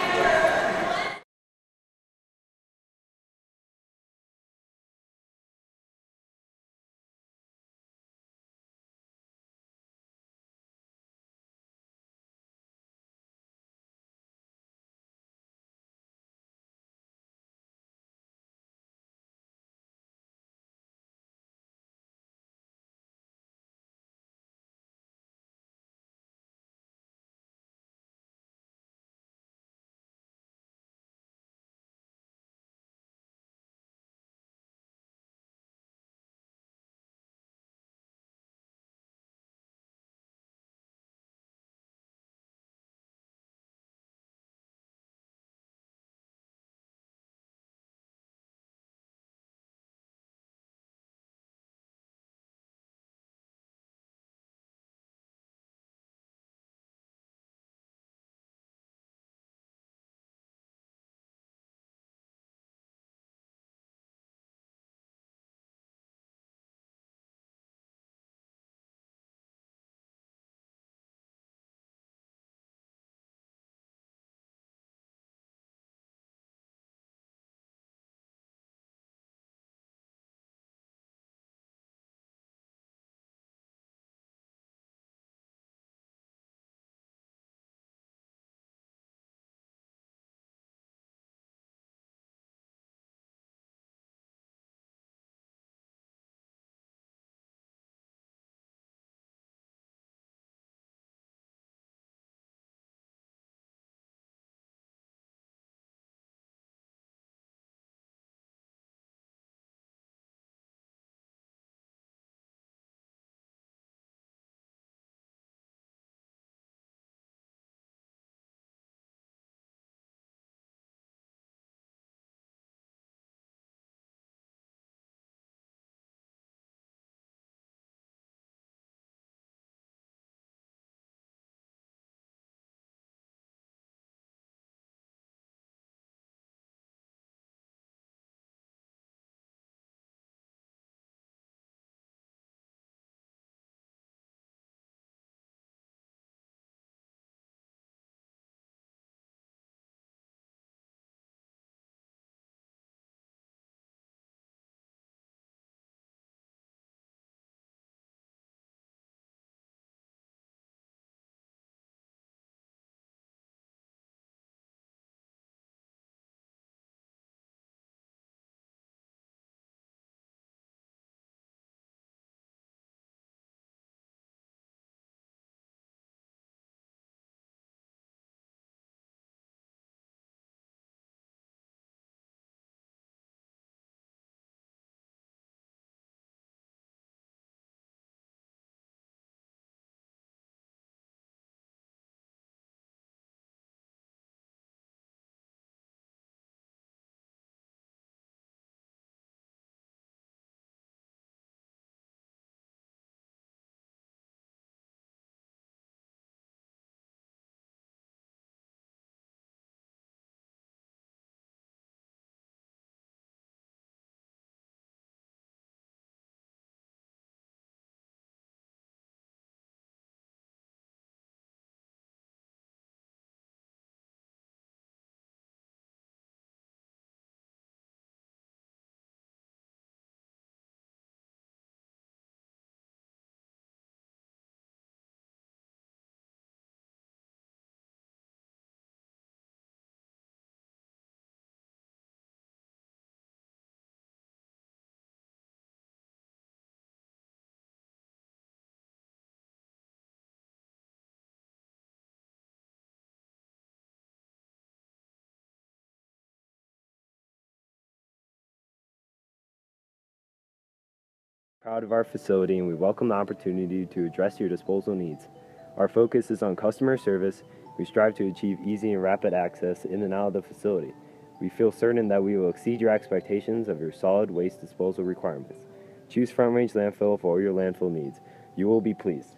proud of our facility and we welcome the opportunity to address your disposal needs. Our focus is on customer service. We strive to achieve easy and rapid access in and out of the facility. We feel certain that we will exceed your expectations of your solid waste disposal requirements. Choose Front Range Landfill for all your landfill needs. You will be pleased.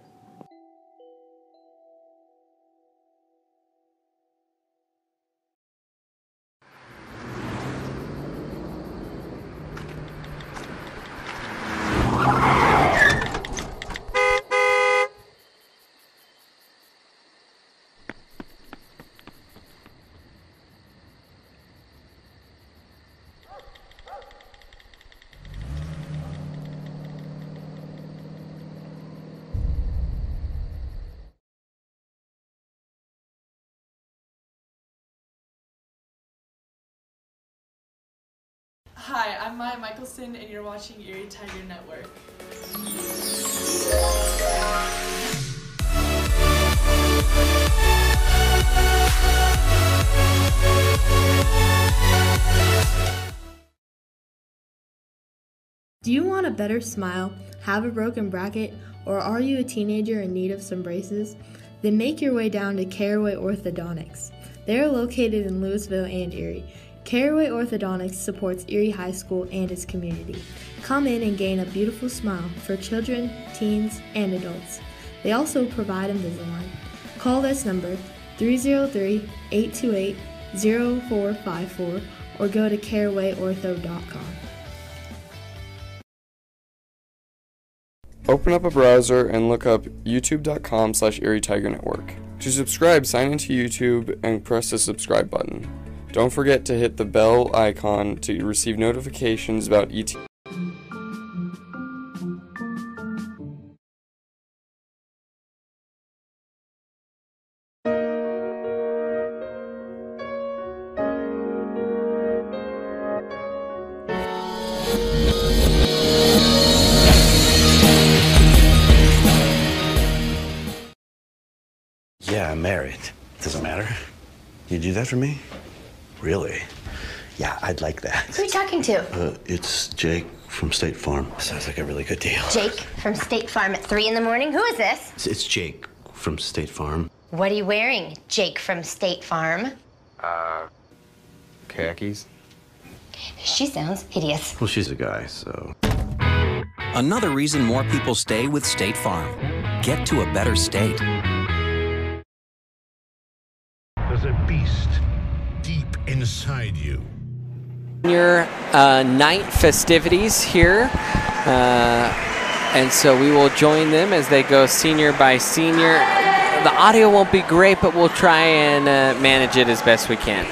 Hi, I'm Maya Michelson, and you're watching Erie Tiger Network. Do you want a better smile, have a broken bracket, or are you a teenager in need of some braces? Then make your way down to Caraway Orthodontics. They are located in Louisville and Erie. Caraway Orthodontics supports Erie High School and its community. Come in and gain a beautiful smile for children, teens, and adults. They also provide Invisalign. Call this number 303-828-0454 or go to carawayortho.com. Open up a browser and look up youtube.com/Erie Tiger Network. To subscribe, sign into YouTube and press the subscribe button. Don't forget to hit the bell icon to receive notifications about ET. Yeah, I'm married. Doesn't matter. You do that for me? Really? Yeah, I'd like that. Who are you talking to? It's Jake from State Farm. Sounds like a really good deal. Jake from State Farm at 3 in the morning? Who is this? It's Jake from State Farm. What are you wearing, Jake from State Farm? Khakis? She sounds hideous. Well, she's a guy, so. Another reason more people stay with State Farm. Get to a better state. There's a beast deep inside you. Your night festivities here, and so we will join them as they go senior by senior. The audio won't be great, but we'll try and manage it as best we can.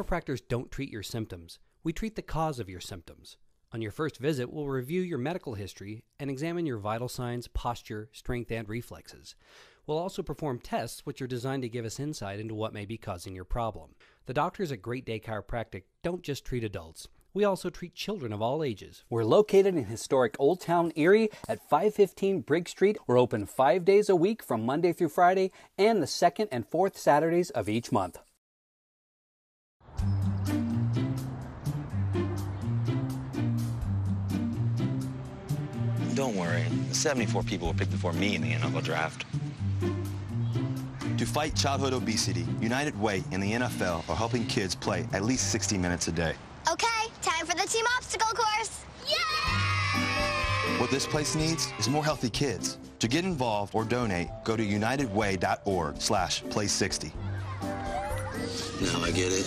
Chiropractors don't treat your symptoms. We treat the cause of your symptoms. On your first visit, we'll review your medical history and examine your vital signs, posture, strength, and reflexes. We'll also perform tests which are designed to give us insight into what may be causing your problem. The doctors at Great Day Chiropractic don't just treat adults. We also treat children of all ages. We're located in historic Old Town Erie at 515 Briggs Street. We're open 5 days a week from Monday through Friday and the second and fourth Saturdays of each month. Don't worry, 74 people were picked before me in the NFL draft. To fight childhood obesity, United Way and the NFL are helping kids play at least 60 minutes a day. Okay, time for the team obstacle course. Yay! What this place needs is more healthy kids. To get involved or donate, go to unitedway.org/play60. Now I get it.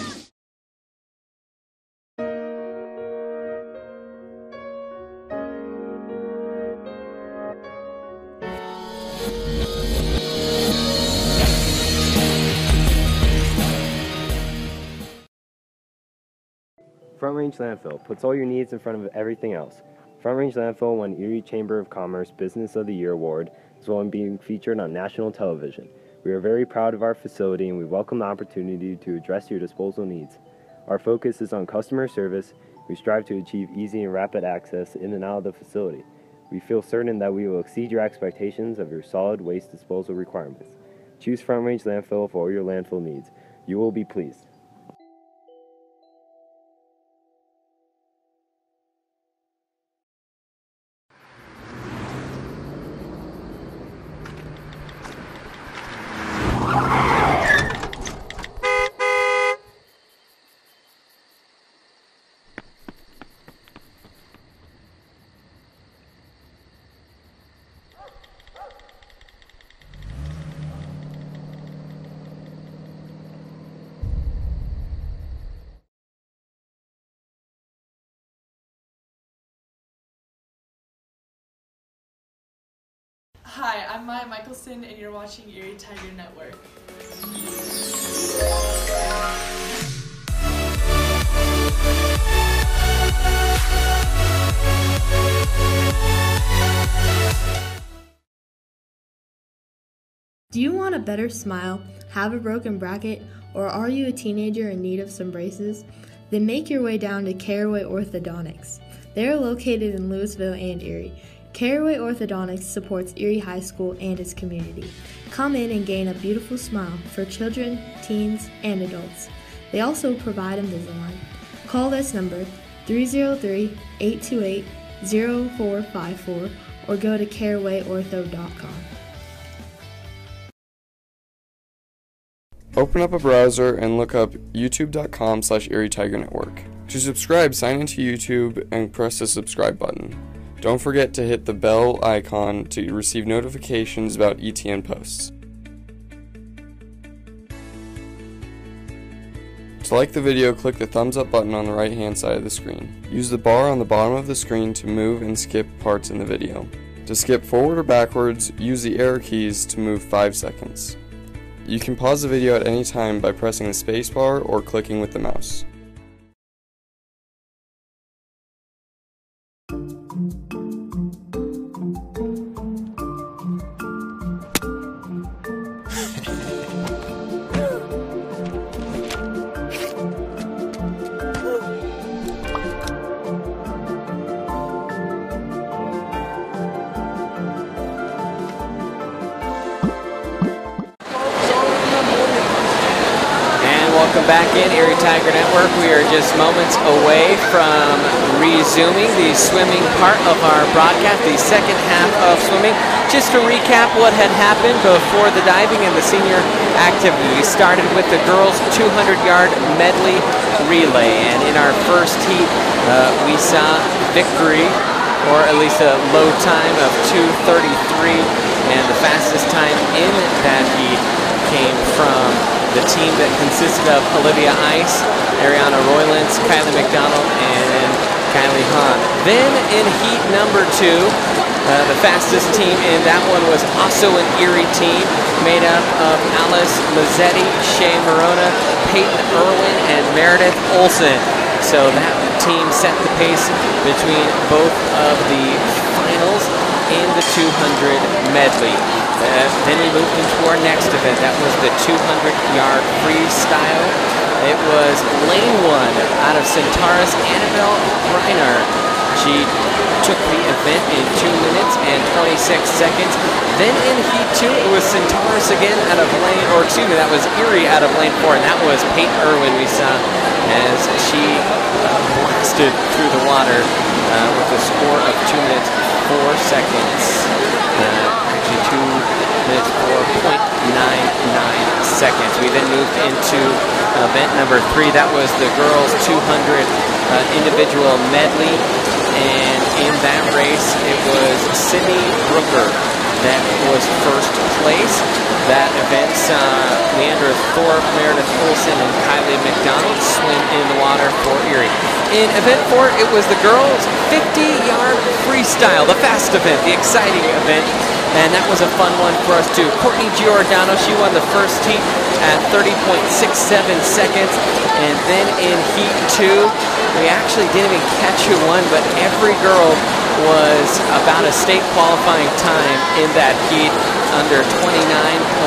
Front Range Landfill puts all your needs in front of everything else. Front Range Landfill won Erie Chamber of Commerce Business of the Year Award, as well as being featured on national television. We are very proud of our facility and we welcome the opportunity to address your disposal needs. Our focus is on customer service. We strive to achieve easy and rapid access in and out of the facility. We feel certain that we will exceed your expectations of your solid waste disposal requirements. Choose Front Range Landfill for all your landfill needs. You will be pleased. Hi, I'm Maya Michelson, and you're watching Erie Tiger Network. Do you want a better smile, have a broken bracket, or are you a teenager in need of some braces? Then make your way down to Caraway Orthodontics. They are located in Louisville and Erie. Caraway Orthodontics supports Erie High School and its community. Come in and gain a beautiful smile for children, teens, and adults. They also provide Invisalign. Call this number 303-828-0454 or go to carawayortho.com. Open up a browser and look up youtube.com/Erie Tiger Network. To subscribe, sign into YouTube and press the subscribe button. Don't forget to hit the bell icon to receive notifications about ETN posts. To like the video, click the thumbs up button on the right hand side of the screen. Use the bar on the bottom of the screen to move and skip parts in the video. To skip forward or backwards, use the arrow keys to move 5 seconds. You can pause the video at any time by pressing the spacebar or clicking with the mouse. Welcome back in Erie Tiger Network. We are just moments away from resuming the swimming part of our broadcast, the second half of swimming. Just to recap what had happened before the diving and the senior activity. We started with the girls' 200-yard medley relay, and in our first heat, we saw victory, or at least a low time of 2:33, and the fastest time in that heat came from the team that consisted of Olivia Ice, Ariana Roylance, Kylie McDonald, and Kylie Hahn. Then in heat number 2, The fastest team in that one was also an Erie team made up of Alice Mazzetti, Shay Morona, Peyton Irwin, and Meredith Olson. So that team set the pace between both of the finals in the 200 medley. Then we moved into our next event. That was the 200-yard freestyle. It was lane 1 out of Centaurus, Annabelle Reiner. She took the event in 2 minutes and 26 seconds. Then in heat 2, it was Centaurus again out of lane, or excuse me, that was Erie out of lane 4, and that was Peyton Irwin we saw as she blasted through the water with a score of 2 minutes 4 seconds. Actually 2 minutes 4.99 seconds. We then moved into event number 3. That was the girls 200 individual medley. And in that race, it was Sydney Brooker that was first place. That event saw Leandra Thorpe, Meredith Olson, and Kylie McDonald swim in the water for Erie. In event 4, it was the girls' 50-yard freestyle, the fast event, the exciting event. And that was a fun one for us too. Courtney Giordano, she won the first heat at 30.67 seconds. And then in heat 2, we actually didn't even catch who won, but every girl was about a state qualifying time in that heat, under 29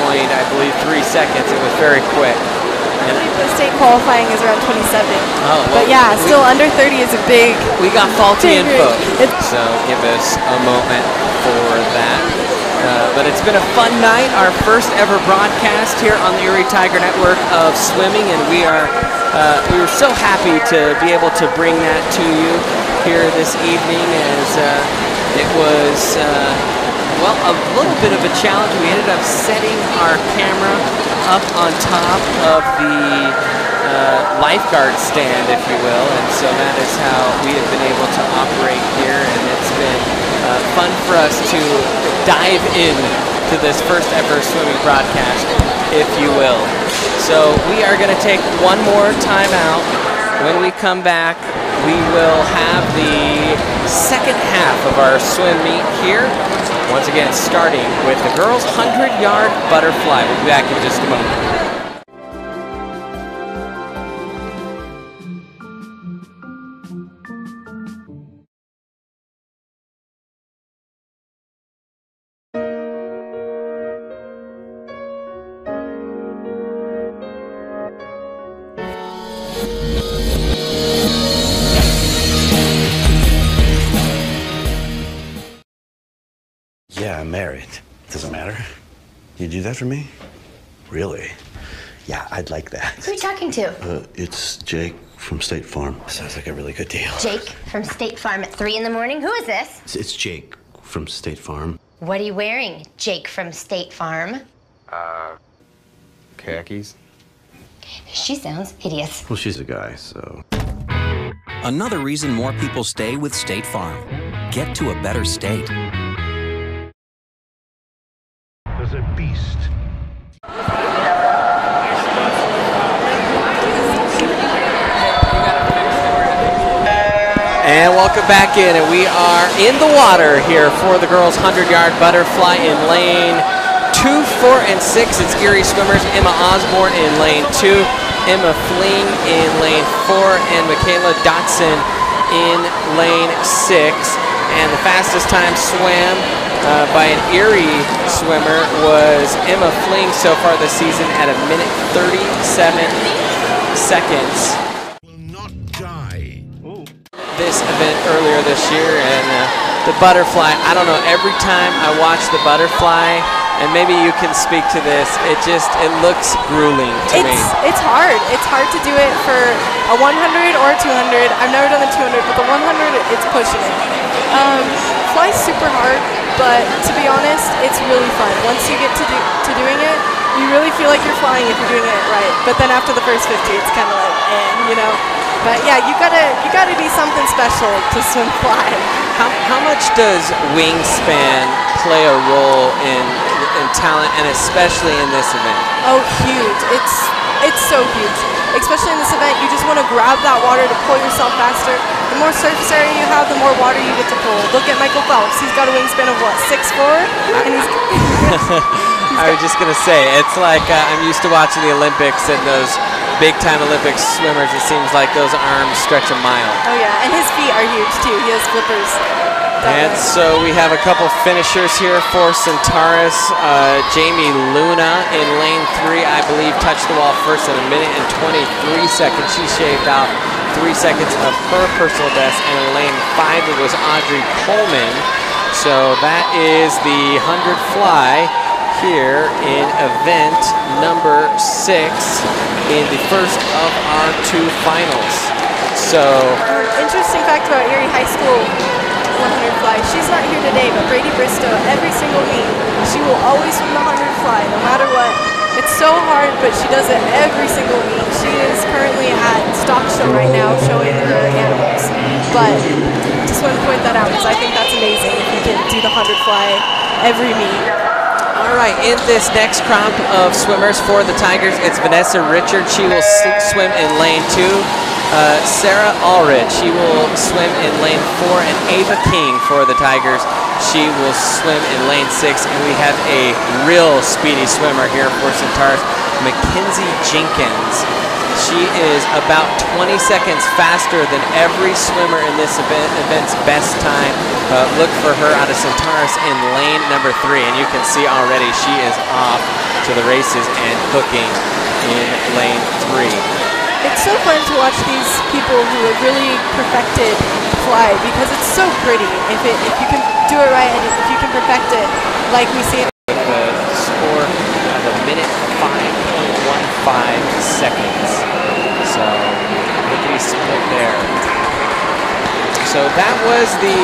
point, I believe, 3 seconds. It was very quick. I believe the state qualifying is around 27. Oh, well, but yeah, still under 30 is a big. We got faulty info, so give us a moment for that. But it's been a fun night, our first ever broadcast here on the Erie Tiger Network of swimming, and we were so happy to be able to bring that to you here this evening, as it was well, a little bit of a challenge. We ended up setting our camera up on top of the lifeguard stand, if you will, and so that is how we have been able to operate here, and it's been fun for us to dive in to this first ever swimming broadcast, if you will. So we are going to take one more time out. When we come back, we will have the second half of our swim meet here. Once again, starting with the girls' 100-yard butterfly. We'll be back in just a moment. Yeah, I'm married. Doesn't matter. You do that for me? Really? Yeah, I'd like that. Who are you talking to? It's Jake from State Farm. Sounds like a really good deal. Jake from State Farm at 3 in the morning? Who is this? It's Jake from State Farm. What are you wearing, Jake from State Farm? Khakis. She sounds hideous. Well, she's a guy, so. Another reason more people stay with State Farm. Get to a better state. There's a beast. And welcome back in, and we are in the water here for the girls' 100-yard butterfly in lane 2, 4, and 6. It's Erie swimmers Emma Osborne in lane 2, Emma Fling in lane 4, and Michaela Dotson in lane 6. And the fastest time swam by an Erie swimmer was Emma Fling so far this season at 1 minute 37 seconds. This event earlier this year, and the butterfly, I don't know, every time I watch the butterfly, and maybe you can speak to this, it looks grueling to me. It's hard. It's hard to do it for a 100 or a 200. I've never done the 200, but the 100, it's pushing it. Fly's super hard, but to be honest, it's really fun. Once you get to doing it, you really feel like you're flying if you're doing it right. But then after the first 50, it's kind of like, you know. But yeah, you gotta be something special to swim fly. How much does wingspan play a role in and talent, and especially in this event. Oh, huge. It's so huge. Especially in this event, you just want to grab that water to pull yourself faster. The more surface area you have, the more water you get to pull. Look at Michael Phelps. He's got a wingspan of what, 6'4"? And he's I was just going to say, it's like I'm used to watching the Olympics and those big-time Olympic swimmers. It seems like those arms stretch a mile. Oh, yeah, and his feet are huge, too. He has flippers. And so we have a couple finishers here for Centaurus. Jamie Luna in lane 3, I believe, touched the wall first in 1 minute and 23 seconds. She shaved out 3 seconds of her personal best. And in lane 5, it was Audrey Coleman. So that is the 100 fly here in event number 6 in the first of our 2 finals. So, interesting fact about Erie High School 100 fly. She's not here today, but Brady Bristow, every single meet, she will always swim the 100 fly, no matter what. It's so hard, but she does it every single meet. She is currently at stock show right now, showing her animals. But just want to point that out because I think that's amazing if you can do the 100 fly every meet. All right, in this next crop of swimmers for the Tigers, it's Vanessa Richard. She will swim in lane 2. Sarah Allred, she will swim in lane 4. And Ava King for the Tigers, she will swim in lane 6. And we have a real speedy swimmer here for Centaurus, Mackenzie Jenkins. She is about 20 seconds faster than every swimmer in this event's best time. Look for her out of Centaurus in lane number 3, and you can see already she is off to the races and hooking in lane 3. It's so fun to watch these people who have really perfected fly because it's so pretty. If you can do it right and if you can perfect it, like we see. The score of 1 minute 5.15 seconds. So lickety split there. So that was the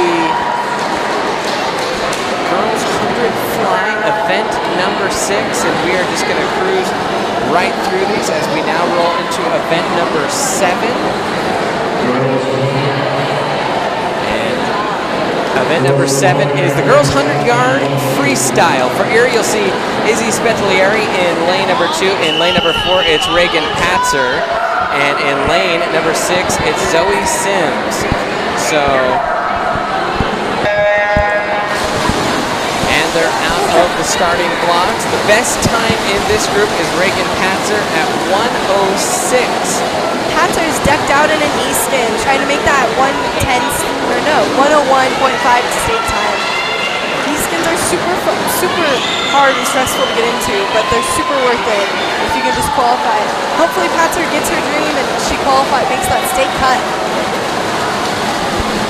girls 100 fly event number 6, and we are just going to cruise right through these as we now roll into event number 7. And event number 7 is the girls 100-yard freestyle. For Erie, you'll see Izzy Spetalieri in lane number 2. In lane number 4, it's Reagan Patzer. And in lane number 6, it's Zoe Sims. So, and they're out of the starting blocks. The best time in this group is Reagan Patzer at 1:06. Patzer is decked out in an E-skin, trying to make that 1:01.5 state time. E-skins are super hard and stressful to get into, but they're super worth it if you can just qualify. Hopefully Patzer gets her dream and she makes that state cut.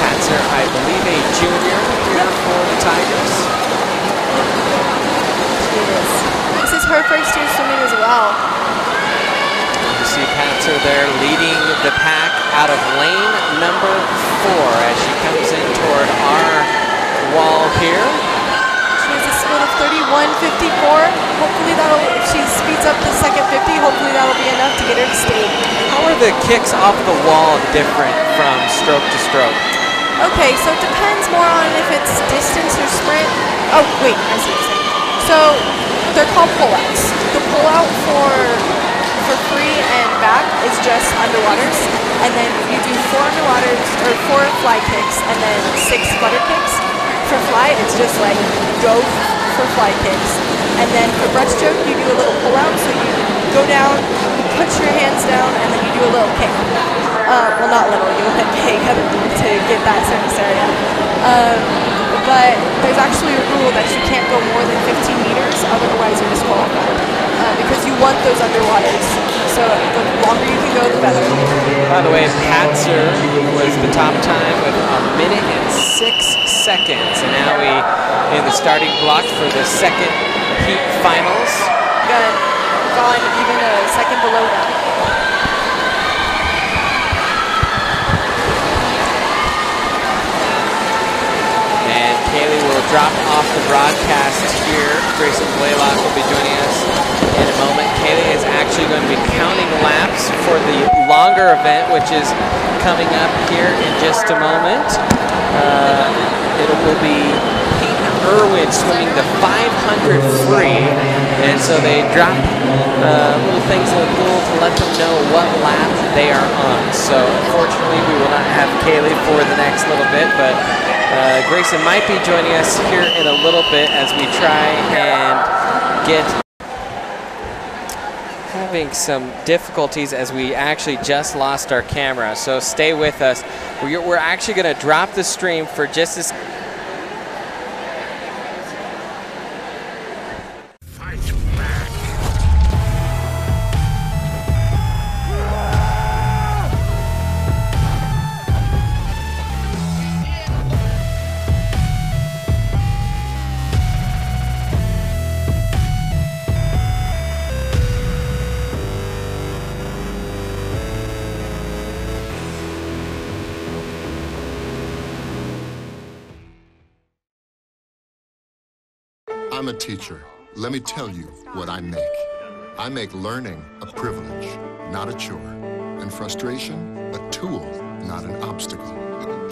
Patzer, I believe, a junior here for the Tigers. She is. This is her first year swimming as well. You see Patzer there leading the pack out of lane number 4 as she comes in toward our wall here. She has a split of 31.54. Hopefully if she speeds up the second 50, hopefully that'll be enough to get her to state. How are the kicks off the wall different from stroke to stroke? Okay, so it depends more on if it's distance or sprint. Oh, wait, I see what you're saying. So they're called pullouts. The pullout for free and back is just underwaters, and then you do 4 underwaters or 4 fly kicks, and then 6 flutter kicks. For fly, it's just like go for fly kicks, and then for breaststroke, you do a little pullout. So you go down, you put your hands down, and then you do a little kick. Well, not little, you hit big to get that surface area. But there's actually a rule that you can't go more than 15 meters, otherwise you're disqualified. Because you want those underwaters. So the longer you can go, the better. By the way, Patzer was the top time with 1 minute and 6 seconds. And now we in the starting block for the second heat finals. Gone even a second below that. Kaylee will drop off the broadcast here. Grayson Blaylock will be joining us in a moment. Kaylee is actually going to be counting laps for the longer event, which is coming up here in just a moment. It will be Peyton Irwin swimming the 5 500 free, and so they drop little things in the pool to let them know what lap they are on. So unfortunately, we will not have Kaylee for the next little bit, but Grayson might be joining us here in a little bit as we try and get having some difficulties as we actually just lost our camera. So stay with us. We're actually going to drop the stream for just a second. I'm a teacher. Let me tell you what I make. I make learning a privilege, not a chore, and frustration a tool, not an obstacle.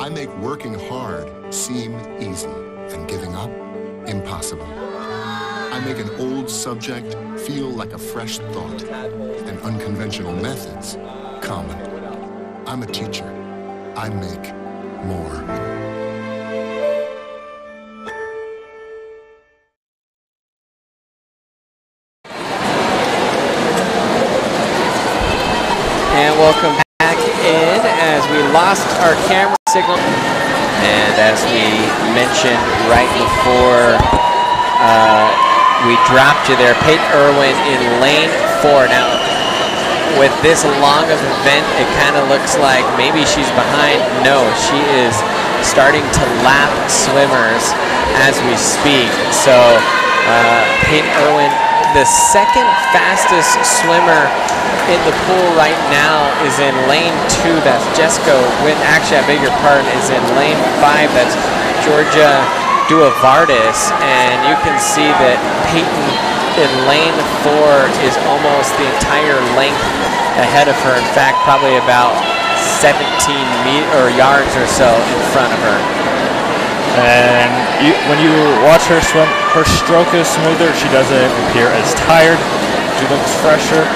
I make working hard seem easy and giving up impossible. I make an old subject feel like a fresh thought and unconventional methods common. I'm a teacher. I make more. And welcome back in as we lost our camera signal. And as we mentioned right before we dropped you there, Peyton Irwin in lane 4. Now, with this long of an event, it kind of looks like maybe she's behind. No, she is starting to lap swimmers as we speak. So Peyton Irwin, the second fastest swimmer in the pool right now, is in lane 2. That's Jessica Wynn. Actually, I beg your pardon, is in lane 5. That's Georgia Duavardis. And you can see that Peyton in lane 4 is almost the entire length ahead of her. In fact, probably about 17 yards or so in front of her. And when you watch her swim, her stroke is smoother. She doesn't appear as tired. She looks fresher,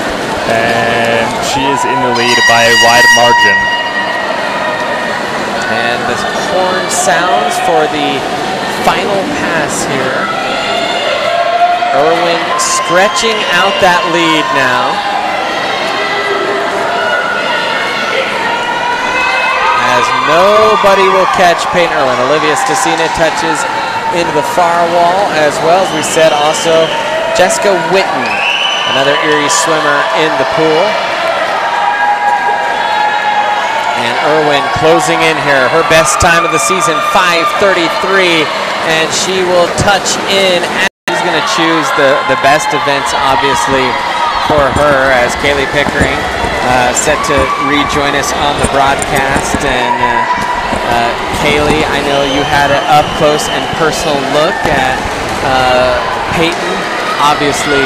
and she is in the lead by a wide margin. And the horn sounds for the final pass here. Irwin stretching out that lead now. As nobody will catch Peyton Irwin. Olivia Stasina touches into the far wall, as well as we said also Jessica Witten, another Erie swimmer in the pool. And Irwin closing in here, her best time of the season, 5:33, and she will touch in. And she's going to choose the best events, obviously, for her, as Kaylee Pickering set to rejoin us on the broadcast. And Kaylee, I know you had an up close and personal look at Peyton. Obviously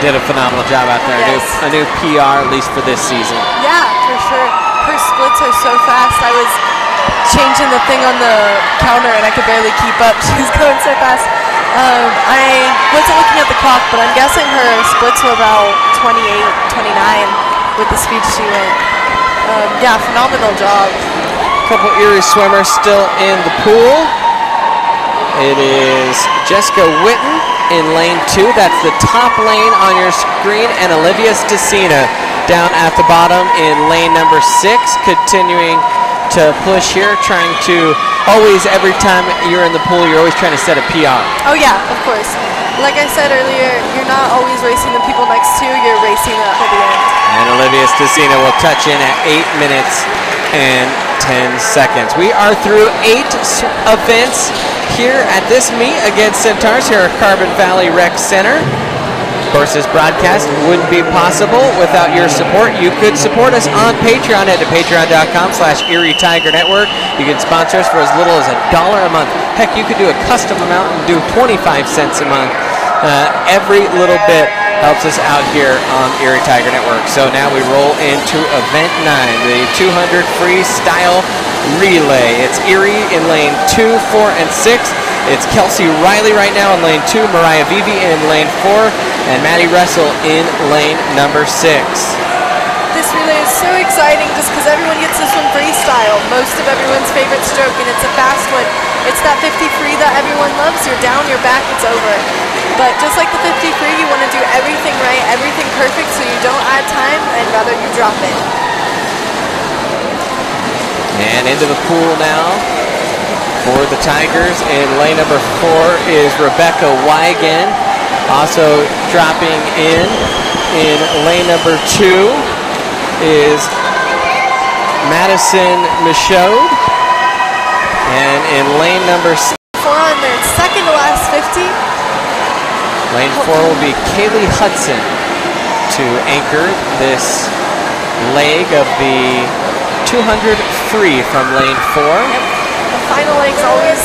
did a phenomenal job out there. Yes. A new PR, at least for this season. Yeah, for sure. Her splits are so fast. I was changing the thing on the counter and I could barely keep up. She was going so fast. I wasn't looking at the clock, but I'm guessing her splits were about 28, 29 with the speed she went. Yeah, phenomenal job. Couple Erie swimmers still in the pool. It is Jessica Witten in lane 2. That's the top lane on your screen. And Olivia Stasina down at the bottom in lane number 6, continuing to push here, trying to always, every time you're in the pool, you're always trying to set a PR. Oh yeah, of course. Like I said earlier, you're not always racing the people next to you, you're racing up at the end. And Olivia Stasina will touch in at 8 minutes and 10 seconds. We are through 8 events here at this meet against Centaurus here at Carbon Valley Rec Center. Of course, this broadcast wouldn't be possible without your support. You could support us on Patreon at patreon.com/Erie Tiger Network. You can sponsor us for as little as $1 a month. Heck, you could do a custom amount and do 25 cents a month. Every little bit helps us out here on Erie Tiger Network. So now we roll into event 9, the 200 freestyle relay. It's Erie in lane 2, 4, and 6. It's Kelsey Riley right now in lane 2, Mariah Vivi in lane 4, and Maddie Russell in lane number 6. This relay is so exciting just because everyone gets this one freestyle. Most of everyone's favorite stroke, and it's a fast one. It's that 50 free that everyone loves. You're down, you're back, it's over. But just like the 50 free, you want to do everything right, everything perfect, so you don't add time, and rather you drop it. And into the pool now for the Tigers. In lane number 4 is Rebecca Wigan. Also dropping in lane number 2 is Madison Michaud. And in lane number 6, 4 on their second to last 50. Lane 4 will be Kaylee Hudson to anchor this leg of the 200 free from lane 4. Yep. The final leg's always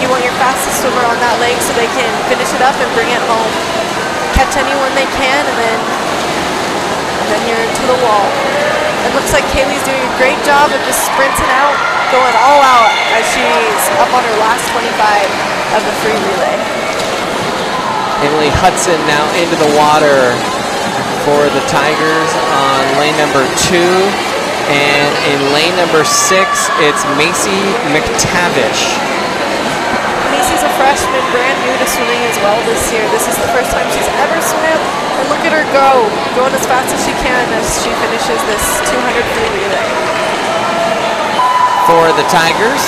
you want your fastest swimmer on that leg so they can finish it up and bring it home. Catch anyone they can, and then you're to the wall. It looks like Kaylee's doing a great job of just sprinting out, going all out as she's up on her last 25 of the free relay. Emily Hudson now into the water for the Tigers on lane number 2. And in lane number 6, it's Macy McTavish. Macy's a freshman, brand new to swimming as well this year. This is the first time she's ever swam. And look at her go, going as fast as she can as she finishes this 200 free relay. For the Tigers.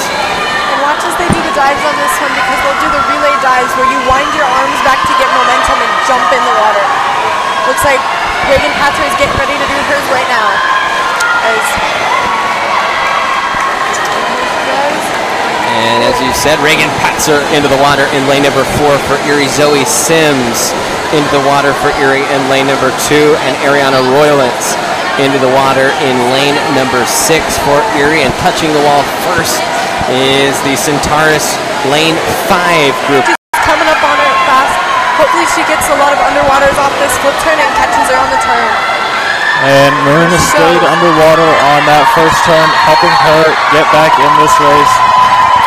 And watch as they do the dives on this one, because they'll do the relay dives where you wind your arms back to get momentum and jump in the water. Looks like Reagan Patzer is getting ready to do hers right now. And as you said, Reagan Patzer into the water in lane number 4 for Erie. Zoe Sims into the water for Erie in lane number 2. And Ariana Roylance into the water in lane number 6 for Erie. And touching the wall first is the Centaurus lane 5 group. She's coming up on her fast. Hopefully she gets a lot of underwaters off this flip turn and catches her on the turn. And Marina stayed underwater on that first turn, helping her get back in this race.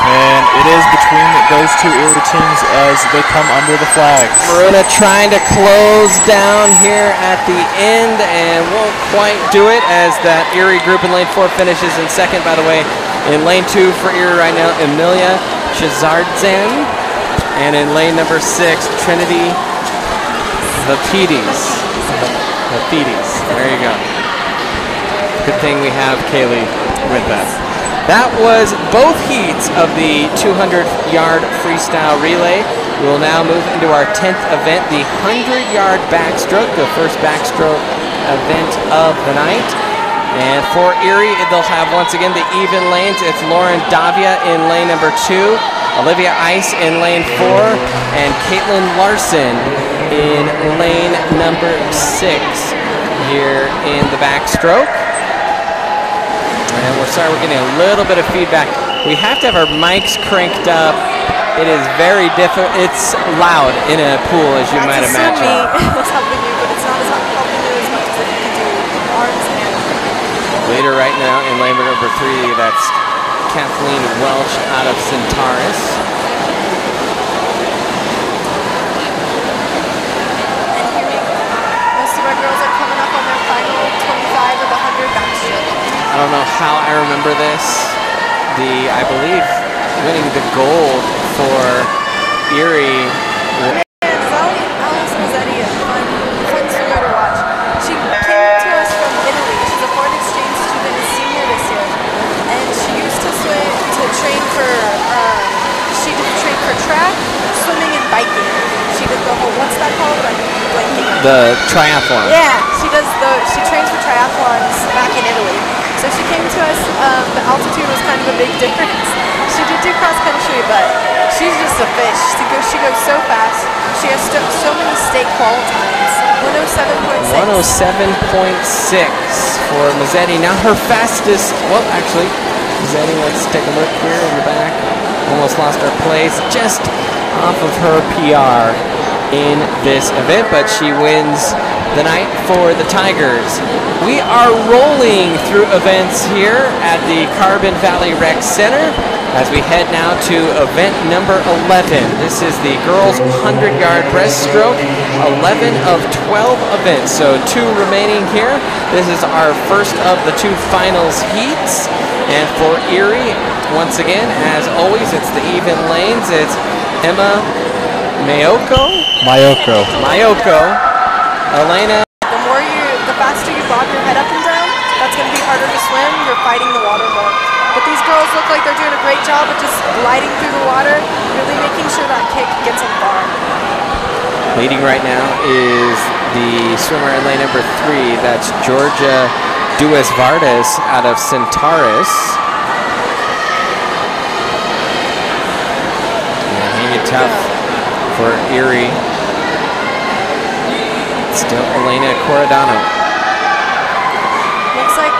And it is between those two Erie teams as they come under the flags. Marina trying to close down here at the end and won't quite do it, as that Erie group in lane 4 finishes in second, by the way. In lane 2 for Erie right now, Emilia Chazardzan. And in lane number 6, Trinity Vapides. There you go. Good thing we have Kaylee with us. That was both heats of the 200-yard freestyle relay. We will now move into our 10th event, the 100-yard backstroke, the first backstroke event of the night. And for Erie, they'll have once again the even lanes. It's Lauren Davia in lane number 2, Olivia Ice in lane 4, and Caitlin Larson in lane number 6 here in the backstroke. And we're sorry, we're getting a little bit of feedback. We have to have our mics cranked up. It is very difficult. It's loud in a pool, as you might imagine. It's helping you, but it's not helping you as much as if you do arms and Leader right now in lane number 3, that's Kathleen Welch out of Centaurus. I don't know how I remember this. I believe winning the gold for Erie. Alice Mazzetti, a fun swimmer to watch. She came to us from Italy. She's a foreign exchange student, a senior this year, and she used to train for track, swimming, and biking. She did the whole, what's that called? I'm blanking. The triathlon. Yeah, she trains for triathlons back in Italy. So she came to us, the altitude was kind of a big difference. She did do cross country, but she's just a fish. She goes so fast. She has so many state qual times. 107.6. 107.6 for Mazzetti. Now her fastest, well actually, Mazzetti, let's take a look here in the back. Almost lost her place, just off of her PR. in this event, but she wins the night for the Tigers. We are rolling through events here at the Carbon Valley Rec Center as we head now to event number 11. This is the girls' 100-yard breaststroke, 11 of 12 events, so 2 remaining here. This is our first of the 2 finals heats, and for Erie, once again, as always, it's the even lanes. It's Emma Mayoko. Elena. The faster you bob your head up and down, that's going to be harder to swim. You're fighting the water more. But these girls look like they're doing a great job of just gliding through the water, really making sure that kick gets them far. Leading right now is the swimmer in lane number 3. That's Georgia Dues-Vardas out of Centaurus. Hanging tough for Erie. Still Elena Corradano. Looks like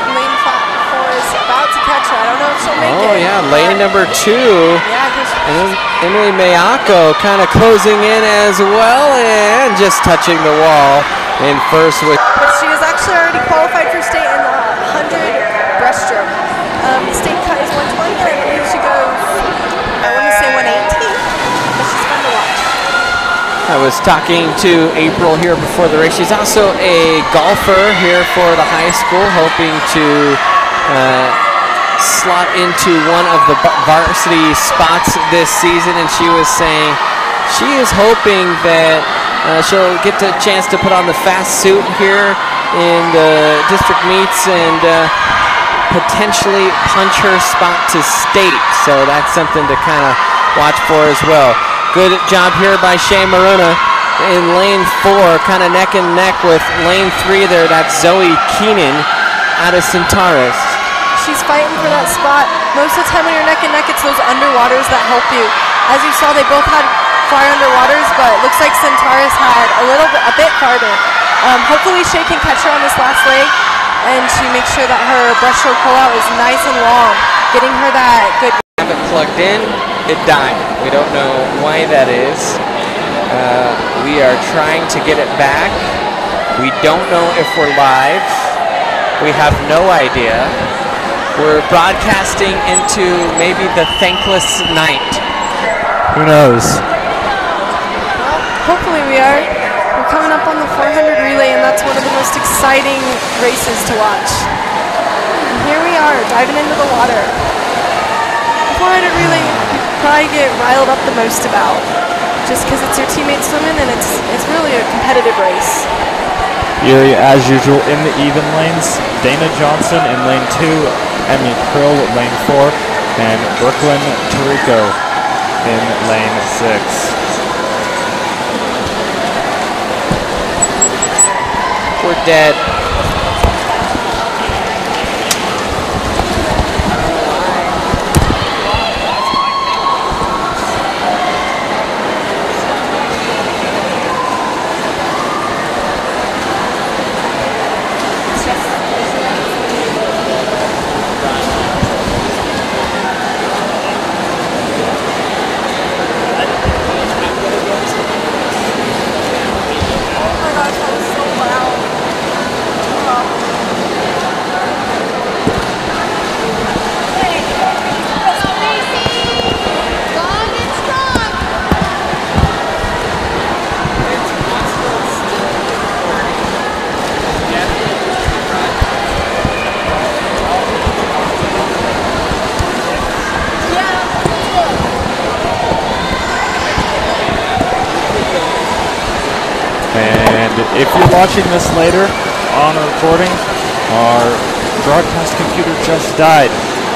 lane 4 is about to catch her. I don't know if she'll make it. Oh yeah, lane number 2. And then Emily Mayako kind of closing in as well and just touching the wall in first. But she is actually already qualified for state in the 100 breaststroke. State cut is 120, and I believe she goes, I want to say 118, but she's fun to watch. I was talking to April here before the race. She's also a golfer here for the high school, hoping to slot into one of the varsity spots this season, and she was saying she is hoping that she'll get a chance to put on the fast suit here in the district meets and potentially punch her spot to state. So that's something to kind of watch for as well. Good job here by Shea Maruna in lane 4, kind of neck and neck with lane 3 there. That's Zoe Keenan out of Centaurus. She's fighting for that spot. Most of the time when you're neck and neck, it's those underwaters that help you. As you saw, they both had far underwaters, but it looks like Centaurus had a bit farther. Hopefully Shea can catch her on this last leg, and she makes sure that her breaststroke pullout is nice and long, getting her that good. Have it plugged in. It died. We don't know why that is. We are trying to get it back. We don't know if we're live. We have no idea. We're broadcasting into maybe the thankless night. Who knows? Well, hopefully we are. We're coming up on the 400 relay, and that's one of the most exciting races to watch. And here we are, diving into the water. The 400 relay probably get riled up the most about, just because it's your teammates swimming and it's really a competitive race. Erie, as usual, in the even lanes. Dana Johnson in lane 2, Emmy Krill lane 4, and Brooklyn Tarico in lane 6. We're dead. If you're watching this later on a recording, our broadcast computer just died.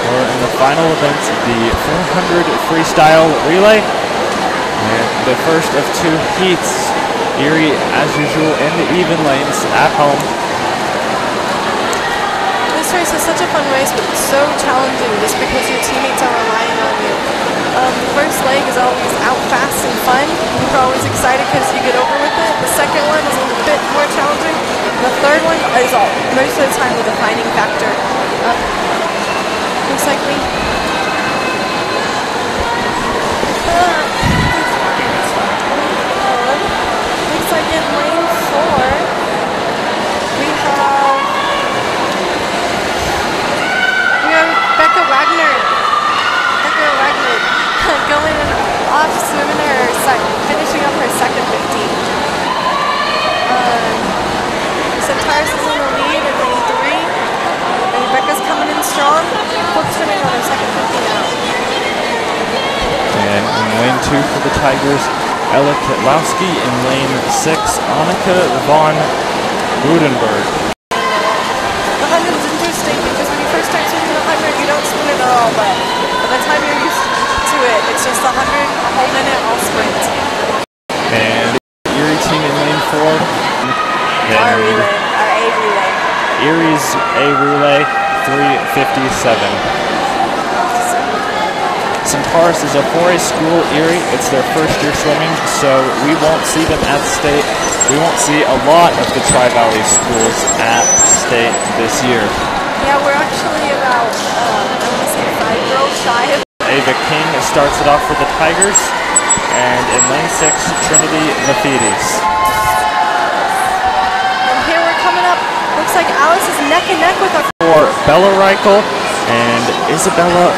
We're in the final events of the 400 freestyle relay, and the first of 2 heats. Erie, as usual, in the even lanes at home. This race is such a fun race, but it's so challenging just because your teammates are relying on you. The first leg is always out fast and fun. You're always excited because you get over with it. The second one is a little bit more challenging. The third one is most of the time the defining factor. Looks like me. Tigers, Ella Kitlowski in lane 6, Annika von Rudenberg. The 100's interesting because when you first start swimming the 100, you don't sprint at all, but by the time you're used to it, it's just 100, a whole minute, all sprint. And Erie team in lane 4. Our A relay. Erie's A relay, 3:57. Centaurus is a 4A school, Erie. It's their first year swimming, so we won't see them at state. We won't see a lot of the Tri-Valley schools at state this year. Yeah, we're actually about, I want to say 5 girls shy of. Ava King starts it off for the Tigers, and in lane 6, Trinity Lafides. And here we're coming up. Looks like Alice is neck and neck with our. For Bella Reichel and Isabella